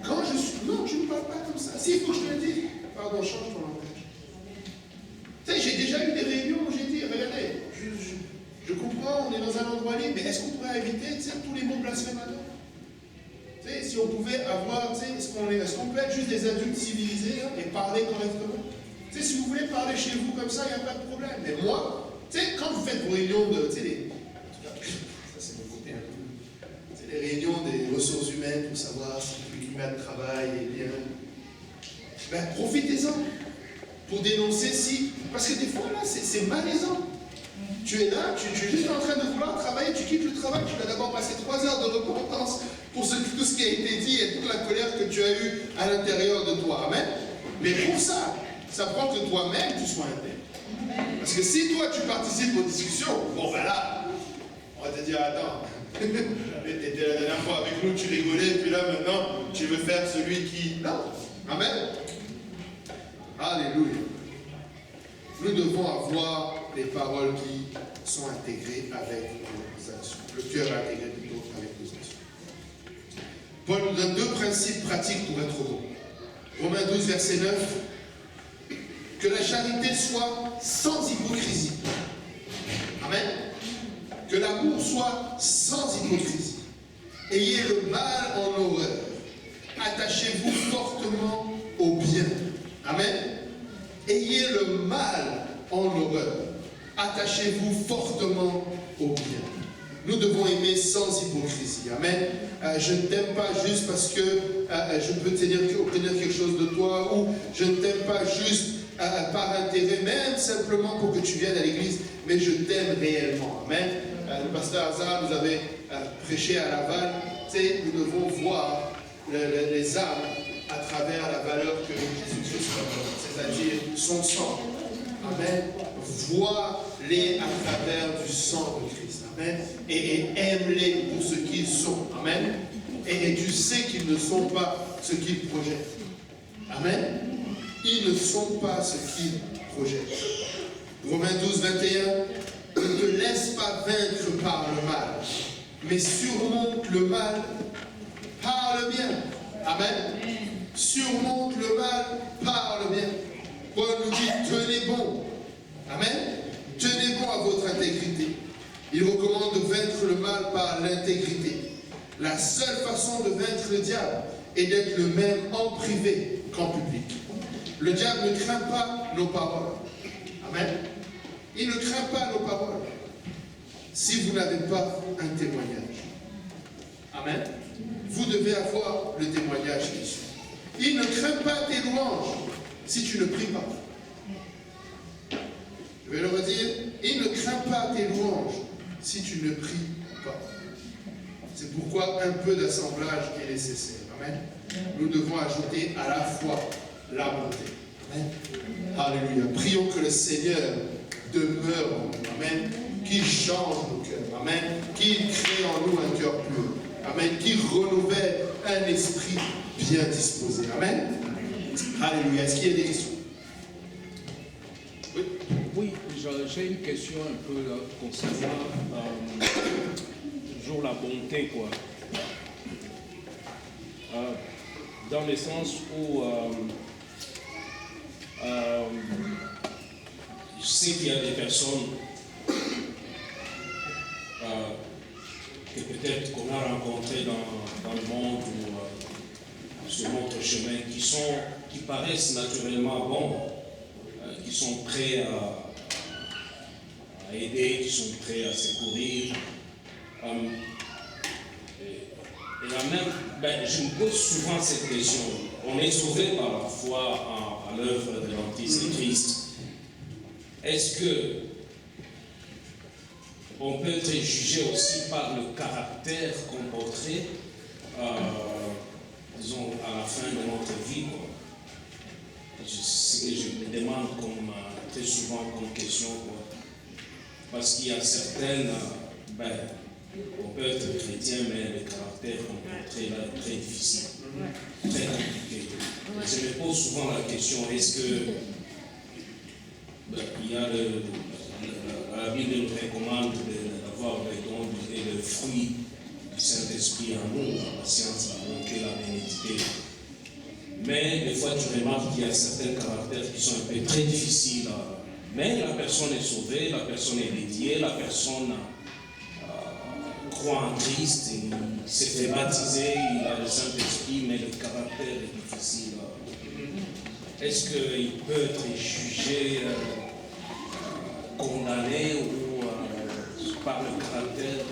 Quand je suis... Non, tu ne parles pas comme ça. S'il faut que je te le dise, pardon, change ton langage. Tu sais, j'ai déjà eu des réunions où j'ai dit, regardez, je comprends, on est dans un endroit libre, mais est-ce qu'on pourrait éviter tous les mots blasphémateurs? Tu sais, si on pouvait avoir, tu sais, est-ce qu'on peut être juste des adultes civilisés hein, et parler correctement? Tu sais, si vous voulez parler chez vous comme ça, il n'y a pas de problème. Mais moi, tu sais, quand vous faites vos réunions de, tu sais, ça c'est mon côté un peu, c'est les réunions des ressources humaines pour savoir si le climat de travail est bien. Ben, profitez-en pour dénoncer si, parce que des fois là, c'est malaisant. Tu es là, tu es juste en train de vouloir travailler, tu quittes le travail, tu dois d'abord passer 3 heures de repentance pour tout ce qui a été dit et toute la colère que tu as eue à l'intérieur de toi. Amen. Mais pour ça, ça prend que toi-même tu sois intègre. Parce que si toi tu participes aux discussions, bon ben là, on va te dire attends, tu étais la dernière fois avec nous, tu rigolais, puis là maintenant tu veux faire celui qui. Non. Amen. Alléluia. Nous devons avoir les paroles qui sont intégrées avec nos actions. Le cœur est intégré plutôt avec nos actions. Paul nous donne 2 principes pratiques pour être bon. Romains 12, verset 9. Que la charité soit sans hypocrisie. Amen. Que l'amour soit sans hypocrisie. Ayez le mal en horreur. Attachez-vous fortement au bien. Amen. Ayez le en horreur. Attachez-vous fortement au bien. Nous devons aimer sans hypocrisie. Amen. Je ne t'aime pas juste parce que je peux obtenir quelque chose de toi, ou je ne t'aime pas juste par intérêt, même simplement pour que tu viennes à l'église, mais je t'aime réellement. Amen. Le pasteur Hazard nous avait prêché à Laval. Nous devons voir les âmes à travers la valeur que Jésus-Christ a, c'est-à-dire son sang. Amen. Vois-les à travers du sang de Christ. Amen. Et aime-les pour ce qu'ils sont. Amen. Et tu sais qu'ils ne sont pas ce qu'ils projettent. Amen. Ils ne sont pas ce qu'ils projettent. Romains 12, 21. Ne te laisse pas vaincre par le mal, mais surmonte le mal par le bien. Amen. Surmonte le mal par le bien. Paul nous dit, tenez bon. Amen. Tenez bon à votre intégrité. Il recommande de vaincre le mal par l'intégrité. La seule façon de vaincre le diable est d'être le même en privé qu'en public. Le diable ne craint pas nos paroles. Amen. Il ne craint pas nos paroles. Si vous n'avez pas un témoignage. Amen. Vous devez avoir le témoignage qui suit. Il ne craint pas tes louanges si tu ne pries pas. Je vais le redire. Il ne craint pas tes louanges si tu ne pries pas. C'est pourquoi un peu d'assemblage est nécessaire. Amen. Nous devons ajouter à la foi la bonté. Amen. Alléluia. Prions que le Seigneur demeure en nous. Amen. Qu'il change nos cœurs. Amen. Qu'il crée en nous un cœur pur. Amen. Qu'il renouvelle un esprit bien disposé. Amen. Alléluia. Est-ce qu'il y a des questions? Oui. Oui, j'ai une question un peu là, concernant toujours la bonté, quoi. Dans le sens où je sais qu'il y a des personnes que peut-être qu'on a rencontrées dans le monde ou sur notre chemin qui paraissent naturellement bons, qui sont prêts à aider, qui sont prêts à secourir. Et là même, je me pose souvent cette question. On est sauvé par la foi à l'œuvre de l'Antéchrist. Est-ce que on peut être jugé aussi par le caractère qu'on porterait, disons, à la fin de notre vie, quoi? C'est ce que je me demande très souvent comme question, quoi. Parce qu'il y a certaines, on peut être chrétien, mais le caractère qu'on porterait là est très difficile, très compliqué. Je me pose souvent la question, est-ce que il y a la Bible nous recommande d'avoir les dons et le fruit du Saint-Esprit en nous, la patience, la bonté, la bénédiction. Mais des fois, tu remarques qu'il y a certains caractères qui sont un peu très difficiles. Mais la personne est sauvée, la personne est dédiée, la personne croit en Christ, il s'est fait baptiser, il a le Saint-Esprit, mais le caractère est difficile. Est-ce qu'il peut être jugé, condamné ou par le caractère?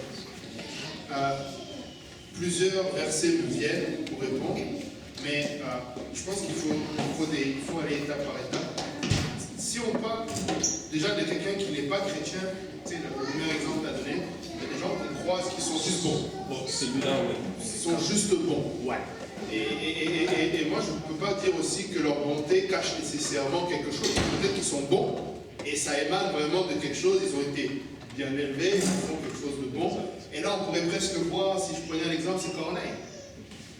Plusieurs versets nous viennent pour répondre, mais je pense qu'il faut aller étape par étape. Si on parle déjà de quelqu'un qui n'est pas chrétien, tu sais, le meilleur exemple à donner, il y a des gens qu'on croise qui sont juste bons. Bon, celui-là, oui. Ils sont juste bons. Ouais. Et moi, je ne peux pas dire aussi que leur bonté cache nécessairement quelque chose. Peut-être qu'ils sont bons, et ça émane vraiment de quelque chose, ils ont été bien élevés, ils font quelque chose de bon. Et là, on pourrait presque voir, si je prenais un exemple, c'est Corneille.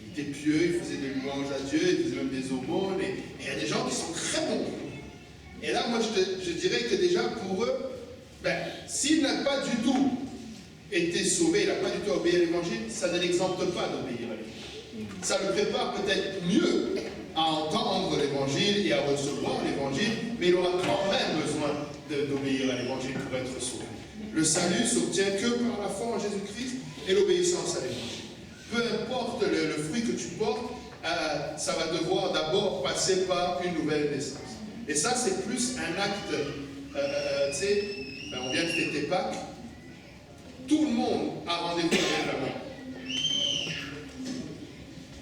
Il était pieux, il faisait des louanges à Dieu, il faisait même des aumônes, et il y a des gens qui sont très bons. Et là, moi, je dirais que déjà, pour eux, s'il n'a pas du tout été sauvé, il n'a pas du tout obéi à l'évangile, ça ne l'exempte pas d'obéir à l'évangile. Ça le prépare peut-être mieux à entendre l'évangile et à recevoir l'évangile, mais il aura quand même besoin d'obéir à l'évangile pour être sauvé. Le salut s'obtient que par la foi en Jésus-Christ et l'obéissance à l'évangile. Peu importe le fruit que tu portes, ça va devoir d'abord passer par une nouvelle naissance. Et ça, c'est plus un acte tu sais, on vient de fêter Pâques, tout le monde a rendez-vous avec la mort.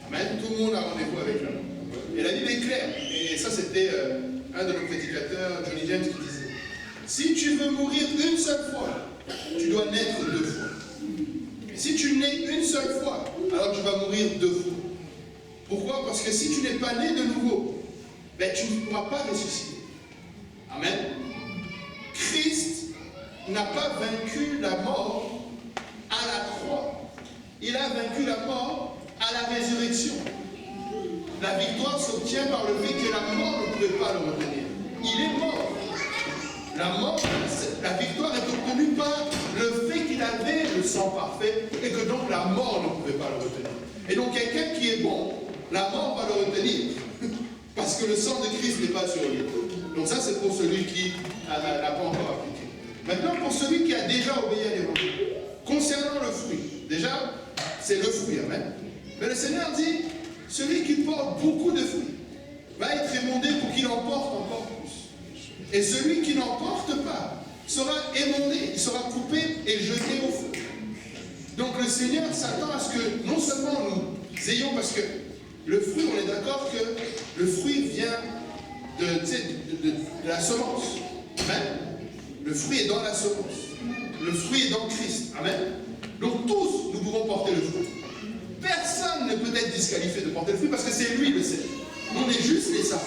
Amen. Tout le monde a rendez-vous avec la mort. Et la Bible est claire. Et ça, c'était un de nos prédicateurs, Johnny James, qui disait, si tu veux mourir une seule fois, tu dois naître 2 fois. Et si tu nais une seule fois, alors tu vas mourir 2 fois. Pourquoi? Parce que si tu n'es pas né de nouveau, ben, tu ne pourras pas ressusciter. Amen. Christ n'a pas vaincu la mort à la croix. Il a vaincu la mort à la résurrection. La victoire s'obtient par le fait que la mort ne pouvait pas le retenir. Il est mort. La victoire est obtenue par le fait qu'il avait le sang parfait et que donc la mort ne pouvait pas le retenir. Et donc quelqu'un qui est bon, la mort va le retenir parce que le sang de Christ n'est pas sur lui. Donc ça c'est pour celui qui n'a pas encore appliqué. Maintenant pour celui qui a déjà obéi à l'évangile, concernant le fruit, déjà c'est le fruit, amen. Mais le Seigneur dit, celui qui porte beaucoup de fruits va être émondé pour qu'il en porte encore plus. Et celui qui n'en porte pas sera émondé, il sera coupé et jeté au feu. Donc le Seigneur s'attend à ce que non seulement nous ayons, parce que le fruit, on est d'accord que le fruit vient de la semence. Amen. Le fruit est dans la semence. Le fruit est dans Christ. Amen. Donc tous, nous pouvons porter le fruit. Personne ne peut être disqualifié de porter le fruit parce que c'est lui le Seigneur. On est juste les sarments.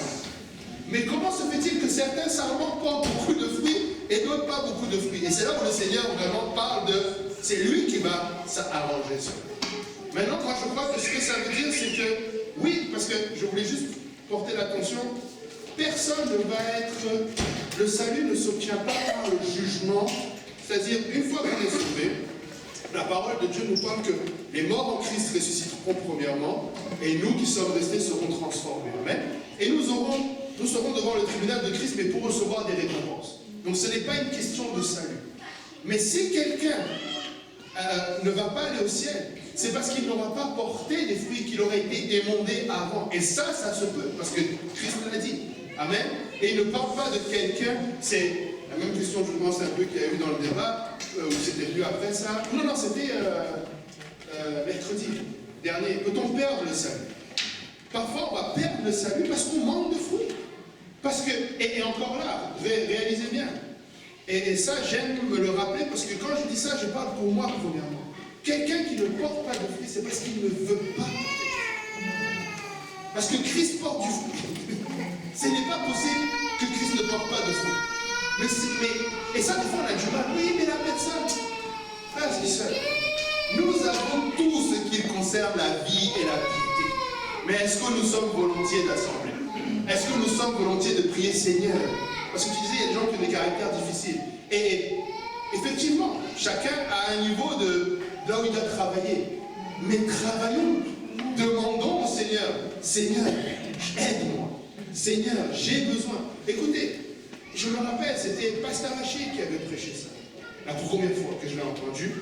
Mais comment se fait-il que certains sarments portent beaucoup de fruits et d'autres pas beaucoup de fruits? Et c'est là où le Seigneur vraiment parle de... C'est lui qui va s'arranger ça. Maintenant, moi je crois que ce que ça veut dire, c'est que... Oui, parce que je voulais juste porter l'attention. Personne ne va être... Le salut ne s'obtient pas par le jugement. C'est-à-dire, une fois qu'on est sauvé, la parole de Dieu nous parle que les morts en Christ ressusciteront premièrement, et nous qui sommes restés serons transformés. Amen. Et nous serons devant le tribunal de Christ, mais pour recevoir des récompenses. Donc ce n'est pas une question de salut. Mais si quelqu'un ne va pas aller au ciel, c'est parce qu'il n'aura pas porté des fruits, qu'il aurait été émondé avant. Et ça se peut, parce que Christ l'a dit. Amen. Et il ne parle pas de quelqu'un, c'est la même question, je pense, un peu qu'il y a eu dans le débat, ou c'était venu après ça. Non, c'était mercredi dernier. Peut-on perdre le salut? Parfois, on va perdre le salut parce qu'on manque de fruits. Parce que, et encore là, réalisez bien. Et ça, j'aime me le rappeler parce que quand je dis ça, je parle pour moi premièrement. Quelqu'un qui ne porte pas de fruits, c'est parce qu'il ne veut pas porter de fruits. Parce que Christ porte du fruit. Ce n'est pas possible que Christ ne porte pas de fruits. Et ça, des fois, on a du mal. Oui, mais la personne, frères et sœurs, nous avons tout ce qui concerne la vie et la piété. Mais est-ce que nous sommes volontiers d'assembler? Est-ce que nous sommes volontiers de prier Seigneur? Parce que tu disais, il y a des gens qui ont des caractères difficiles. Et effectivement, chacun a un niveau de là où il doit travailler. Mais travaillons, demandons au Seigneur, Seigneur, aide-moi. Seigneur, j'ai besoin. Écoutez, je me rappelle, c'était Pasteur Achille qui avait prêché ça. La première fois que je l'ai entendu,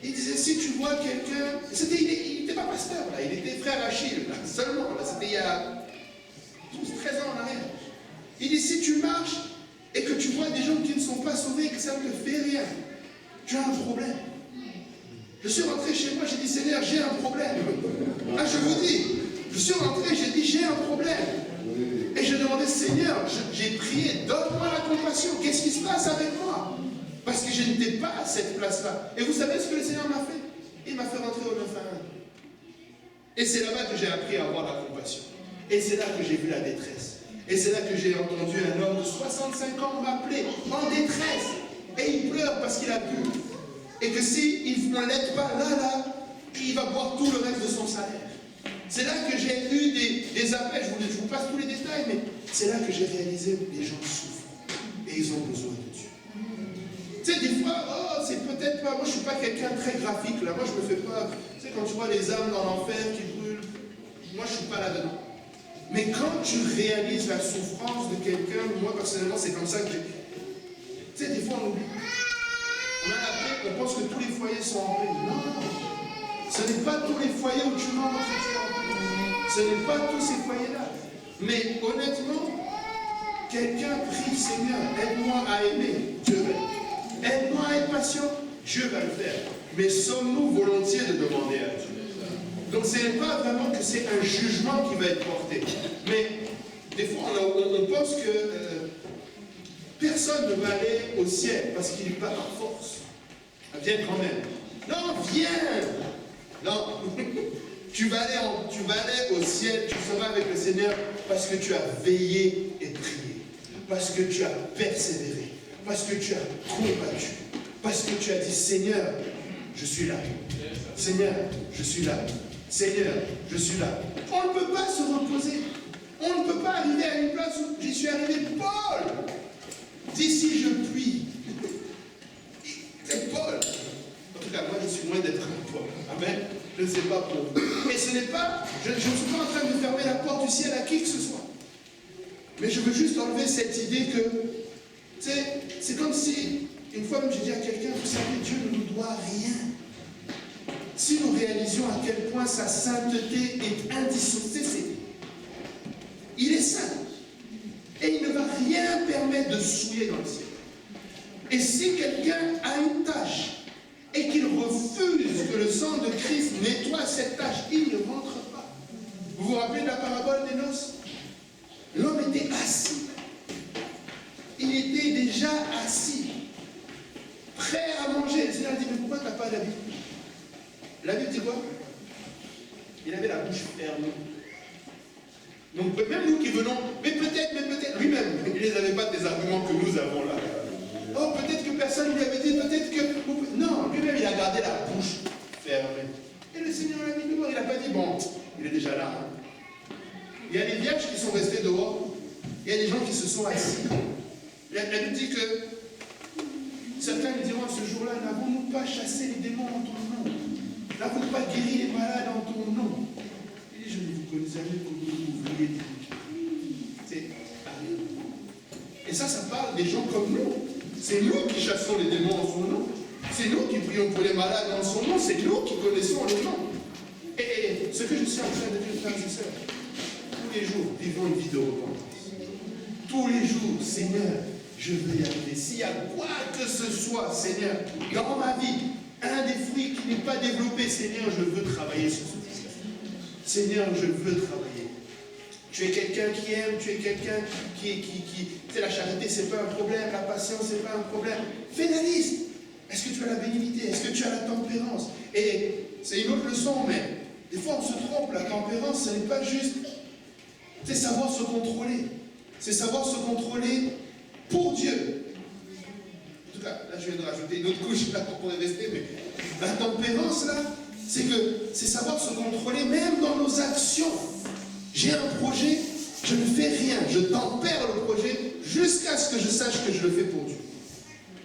il disait, si tu vois quelqu'un... Il n'était pas pasteur, là, il était frère Achille, là, seulement, là, c'était il y a 12-13 ans en arrière. Il dit, si tu marches et que tu vois des gens qui ne sont pas sauvés et que ça ne te fait rien, tu as un problème. Je suis rentré chez moi, j'ai dit, Seigneur, j'ai un problème. Ah, je vous dis, je suis rentré, j'ai dit, j'ai un problème. Et je demandais, Seigneur, j'ai prié, donne-moi la compassion, qu'est-ce qui se passe avec moi? Parce que je n'étais pas à cette place-là. Et vous savez ce que le Seigneur m'a fait? Il m'a fait rentrer au 9 à 1. Et c'est là-bas que j'ai appris à avoir la compassion. Et c'est là que j'ai vu la détresse. Et c'est là que j'ai entendu un homme de 65 ans m'appeler en détresse. Et il pleure parce qu'il a bu. Et que s'il ne l'aide pas là, il va boire tout le reste de son salaire. C'est là que j'ai eu des appels, je vous passe tous les détails, mais c'est là que j'ai réalisé que les gens souffrent. Et ils ont besoin de Dieu. Tu sais, des fois, c'est peut-être pas, moi je ne suis pas quelqu'un de très graphique, là, moi je me fais pas, tu sais, quand tu vois les âmes dans l'enfer qui brûlent, moi je ne suis pas là-dedans. Mais quand tu réalises la souffrance de quelqu'un, moi personnellement c'est comme ça que j'ai... Tu sais, des fois on oublie. On a la paix, on pense que tous les foyers sont en paix. Non, ce n'est pas tous les foyers où tu manges que tu es en paix. Ce n'est pas tous ces foyers-là. Mais honnêtement, quelqu'un prie, Seigneur, aide-moi à aimer, Dieu va le faire. Aide-moi à être patient, Dieu va le faire. Mais sommes-nous volontiers de demander à Dieu? Donc ce n'est pas vraiment que c'est un jugement qui va être porté. Mais des fois, on pense que personne ne va aller au ciel parce qu'il n'est pas par force. Viens quand même. Non, viens. Non. Tu vas aller au ciel, tu seras avec le Seigneur parce que tu as veillé et prié. Parce que tu as persévéré. Parce que tu as combattu. Parce que tu as dit, Seigneur, je suis là. Seigneur, je suis là. Seigneur, je suis là. On ne peut pas se reposer. On ne peut pas arriver à une place où j'y suis arrivé. Paul, d'ici je puis. C'est Paul. En tout cas, moi je suis loin d'être un Paul. Amen. Je ne sais pas pour vous. Et ce n'est pas, je ne suis pas en train de fermer la porte du ciel à qui que ce soit. Mais je veux juste enlever cette idée que, c'est comme si, une fois même j'ai dit à quelqu'un, vous savez, Dieu ne nous doit rien. Si nous réalisions à quel point sa sainteté est indissociable, il est saint. Et il ne va rien permettre de souiller dans le ciel. Et si quelqu'un a une tâche et qu'il refuse que le sang de Christ nettoie cette tâche, il ne rentre pas. Vous vous rappelez de la parabole des noces? L'homme était assis. Il était déjà assis, prêt à manger. Le Seigneur dit, mais pourquoi tu n'as pas la Bible? La Bible dit quoi? Il avait la bouche fermée. Donc même nous qui venons, mais peut-être, lui-même, il ne les avait pas des arguments que nous avons là. Oh, peut-être que personne ne lui avait dit, peut-être que... Non, lui-même, il a gardé la bouche fermée. Et le Seigneur l'a mis dehors, il n'a pas dit, bon, il est déjà là. Il y a des vierges qui sont restées dehors, il y a des gens qui se sont assis. La Bible dit que certains lui diront, ce jour-là, n'avons-nous pas chassé les démons en ton nom? N'avons-nous pas guéri les malades en ton nom? Il dit, je ne vous connais jamais comme vous vouliez dire. C'est rien. Et ça parle des gens comme nous. C'est nous qui chassons les démons en son nom. C'est nous qui prions pour les malades en son nom. C'est nous qui connaissons le nom. Et ce que je suis en train de dire, frères et sœurs, tous les jours, vivons une vie de repentance. Tous les jours, Seigneur, je veux y arriver. S'il y a quoi que ce soit, Seigneur, dans ma vie, un des fruits qui n'est pas développé, Seigneur, je veux travailler sur ce fruit. Seigneur, je veux travailler. Tu es quelqu'un qui aime, tu es quelqu'un qui tu sais, la charité, c'est pas un problème, la patience, c'est pas un problème. Fais la liste. Est-ce que tu as la bénignité? Est-ce que tu as la tempérance? Et c'est une autre leçon, mais des fois on se trompe. La tempérance, ce n'est pas juste, c'est savoir se contrôler. C'est savoir se contrôler pour Dieu. En tout cas, là je viens de rajouter une autre couche là pour pouvoir rester, mais la tempérance là, c'est savoir se contrôler même dans nos actions. J'ai un projet, je ne fais rien, je tempère le projet jusqu'à ce que je sache que je le fais pour Dieu.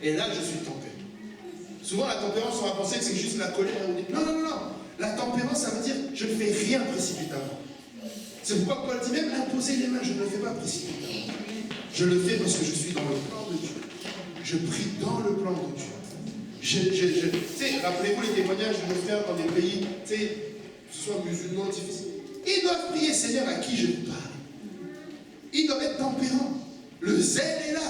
Et là, je suis tempéré. Souvent, la tempérance, on va penser que c'est juste la colère. Non. La tempérance, ça veut dire je ne fais rien précipitamment. C'est pourquoi Paul dit même imposer les mains, je ne le fais pas précipitamment. Je le fais parce que je suis dans le plan de Dieu. Je prie dans le plan de Dieu. Rappelez-vous les témoignages de nos frères dans des pays, que ce soit musulmans, difficiles. Ils doivent prier, Seigneur, à qui je parle. Ils doivent être tempérants. Le zèle est là.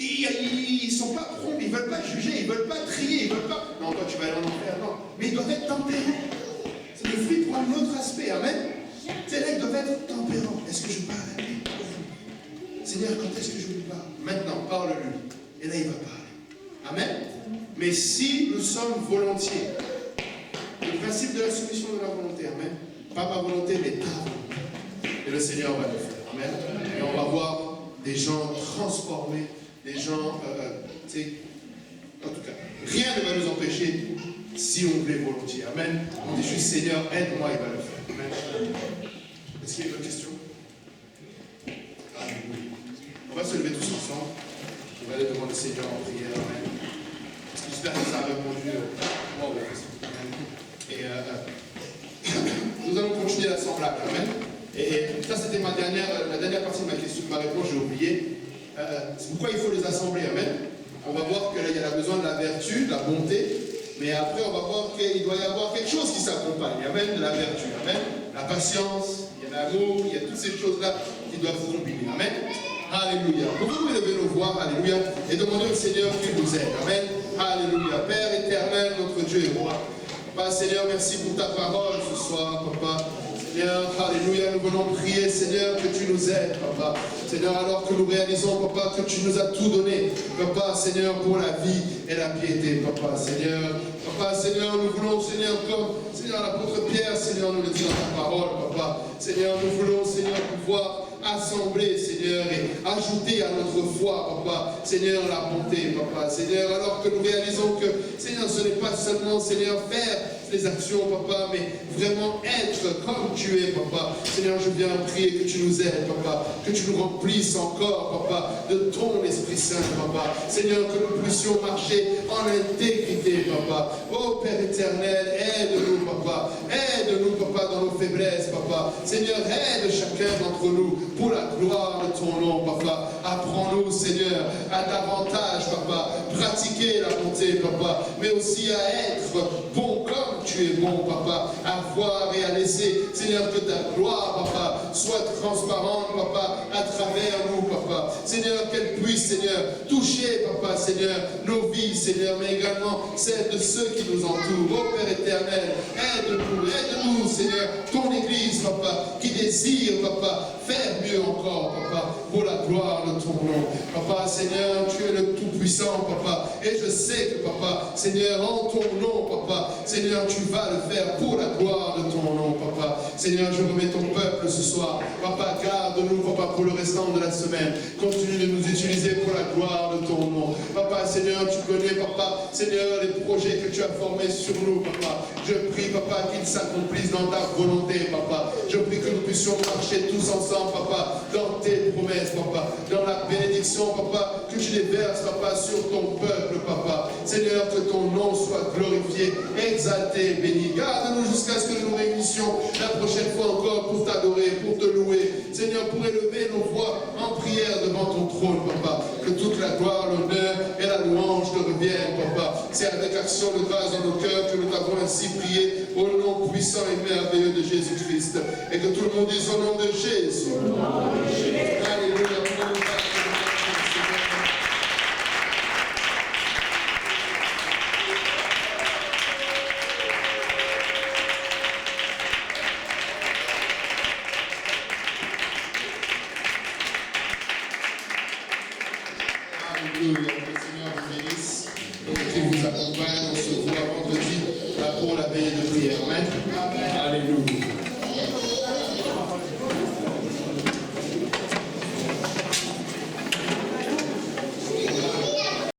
Ils ne sont pas prompts, ils ne veulent pas juger, ils ne veulent pas trier, ils ne veulent pas... Non, toi tu vas aller en enfer, non. Mais ils doivent être tempérants. C'est le fruit pour un autre aspect, amen. C'est là, ils doivent être tempérants. Est-ce que je parle à lui? Seigneur, quand est-ce que je lui parle? Maintenant, parle-lui. Et là, il va parler. Amen. Mais si nous sommes volontiers, le principe de la soumission de la volonté, amen. Pas ma volonté, mais ta volonté. Et le Seigneur va le faire. Amen. Et on va voir des gens transformés, des gens, en tout cas, rien ne va nous empêcher si on voulait volontiers. Amen. On dit juste, Seigneur, aide-moi, il va le faire. Amen. Est-ce qu'il y a une autre question? On va se lever tous ensemble. On va aller devant le Seigneur en prière. Amen. J'espère que ça a répondu à vos questions. Et nous allons continuer l'assemblage. Amen. Et ça, c'était la dernière partie de ma question, de ma réponse, j'ai oublié. C'est pourquoi il faut les assembler. Amen. On va voir qu'il y a besoin de la vertu, de la bonté, mais après, on va voir qu'il doit y avoir quelque chose qui s'accompagne. Amen. De la vertu. Amen. La patience, il y a l'amour, il y a toutes ces choses-là qui doivent vous combiner. Amen. Alléluia. Pouvons-nous lever nos voix, alléluia, et demander au Seigneur qu'il nous aide. Amen. Alléluia. Père éternel, notre Dieu et roi. Papa, Seigneur, merci pour ta parole ce soir, Papa. Seigneur, alléluia, nous venons prier, Seigneur, que tu nous aides, Papa. Seigneur, alors que nous réalisons, Papa, que tu nous as tout donné, Papa, Seigneur, pour la vie et la piété, Papa, Seigneur. Papa, Seigneur, nous voulons, Seigneur, comme, Seigneur, l'apôtre Pierre, Seigneur, nous le dit dans ta parole, Papa. Seigneur, nous voulons, Seigneur, pouvoir assembler, Seigneur, et ajouter à notre foi, Papa, Seigneur, la bonté, Papa, Seigneur, alors que nous réalisons que, Seigneur, ce n'est pas seulement, Seigneur, faire les actions, Papa, mais vraiment être comme tu es, Papa. Seigneur, je viens prier que tu nous aides, Papa, que tu nous remplisses encore, Papa, de ton Esprit Saint, Papa. Seigneur, que nous puissions marcher en intégrité, Papa. Oh Père éternel, aide-nous, Papa. Aide-nous, Papa, dans nos faiblesses, Papa. Seigneur, aide chacun d'entre nous pour la gloire de ton nom, Papa. Apprends-nous, Seigneur, à davantage, Papa, pratiquer la bonté, Papa, mais aussi à être bon comme tu es bon, Papa, à voir et à laisser, Seigneur, que ta gloire, Papa, soit transparente, Papa, à travers nous, Papa. Seigneur, qu'elle puisse, Seigneur, toucher, Papa, Seigneur, nos vies, Seigneur, mais également celles de ceux qui nous entourent. Oh Père éternel, aide-nous, Seigneur, ton Église, Papa, qui désire, Papa, faire mieux encore, Papa, pour la gloire de ton nom. Papa, Seigneur, tu es le Tout-Puissant, Papa, et je sais que, Papa, Seigneur, en ton nom, Papa, Seigneur, tu vas le faire pour la gloire de ton nom, Papa. Seigneur, je remets ton peuple ce soir. Papa, garde-nous, Papa, pour le restant de la semaine. Continue de nous utiliser pour la gloire de ton nom. Papa, Seigneur, tu connais, Papa, Seigneur, les projets que tu as formés sur nous, Papa. Je prie, Papa, qu'ils s'accomplissent dans ta volonté, Papa. Je prie que nous puissions marcher tous ensemble, Papa, dans tes promesses, Papa, dans la bénédiction, Papa, que tu déverses, Papa, sur ton peuple, Papa. Seigneur, que ton nom soit glorifié, exalté, béni. Garde-nous jusqu'à ce que nous réunissions la prochaine fois encore pour t'adorer, pour te louer. Seigneur, pour élever nos voix en prière devant ton trône, Papa. Que toute la gloire, l'honneur et la louange te reviennent, Papa. C'est avec action de grâce dans nos cœurs que nous t'avons ainsi prié au nom puissant et merveilleux de Jésus-Christ. Et que tout le monde dise au nom de Jésus. Alléluia. Alléluia, que le Seigneur vous bénisse et qu'il vous accompagne. On se voit vendredi pour la veille de prière. Amen. Alléluia.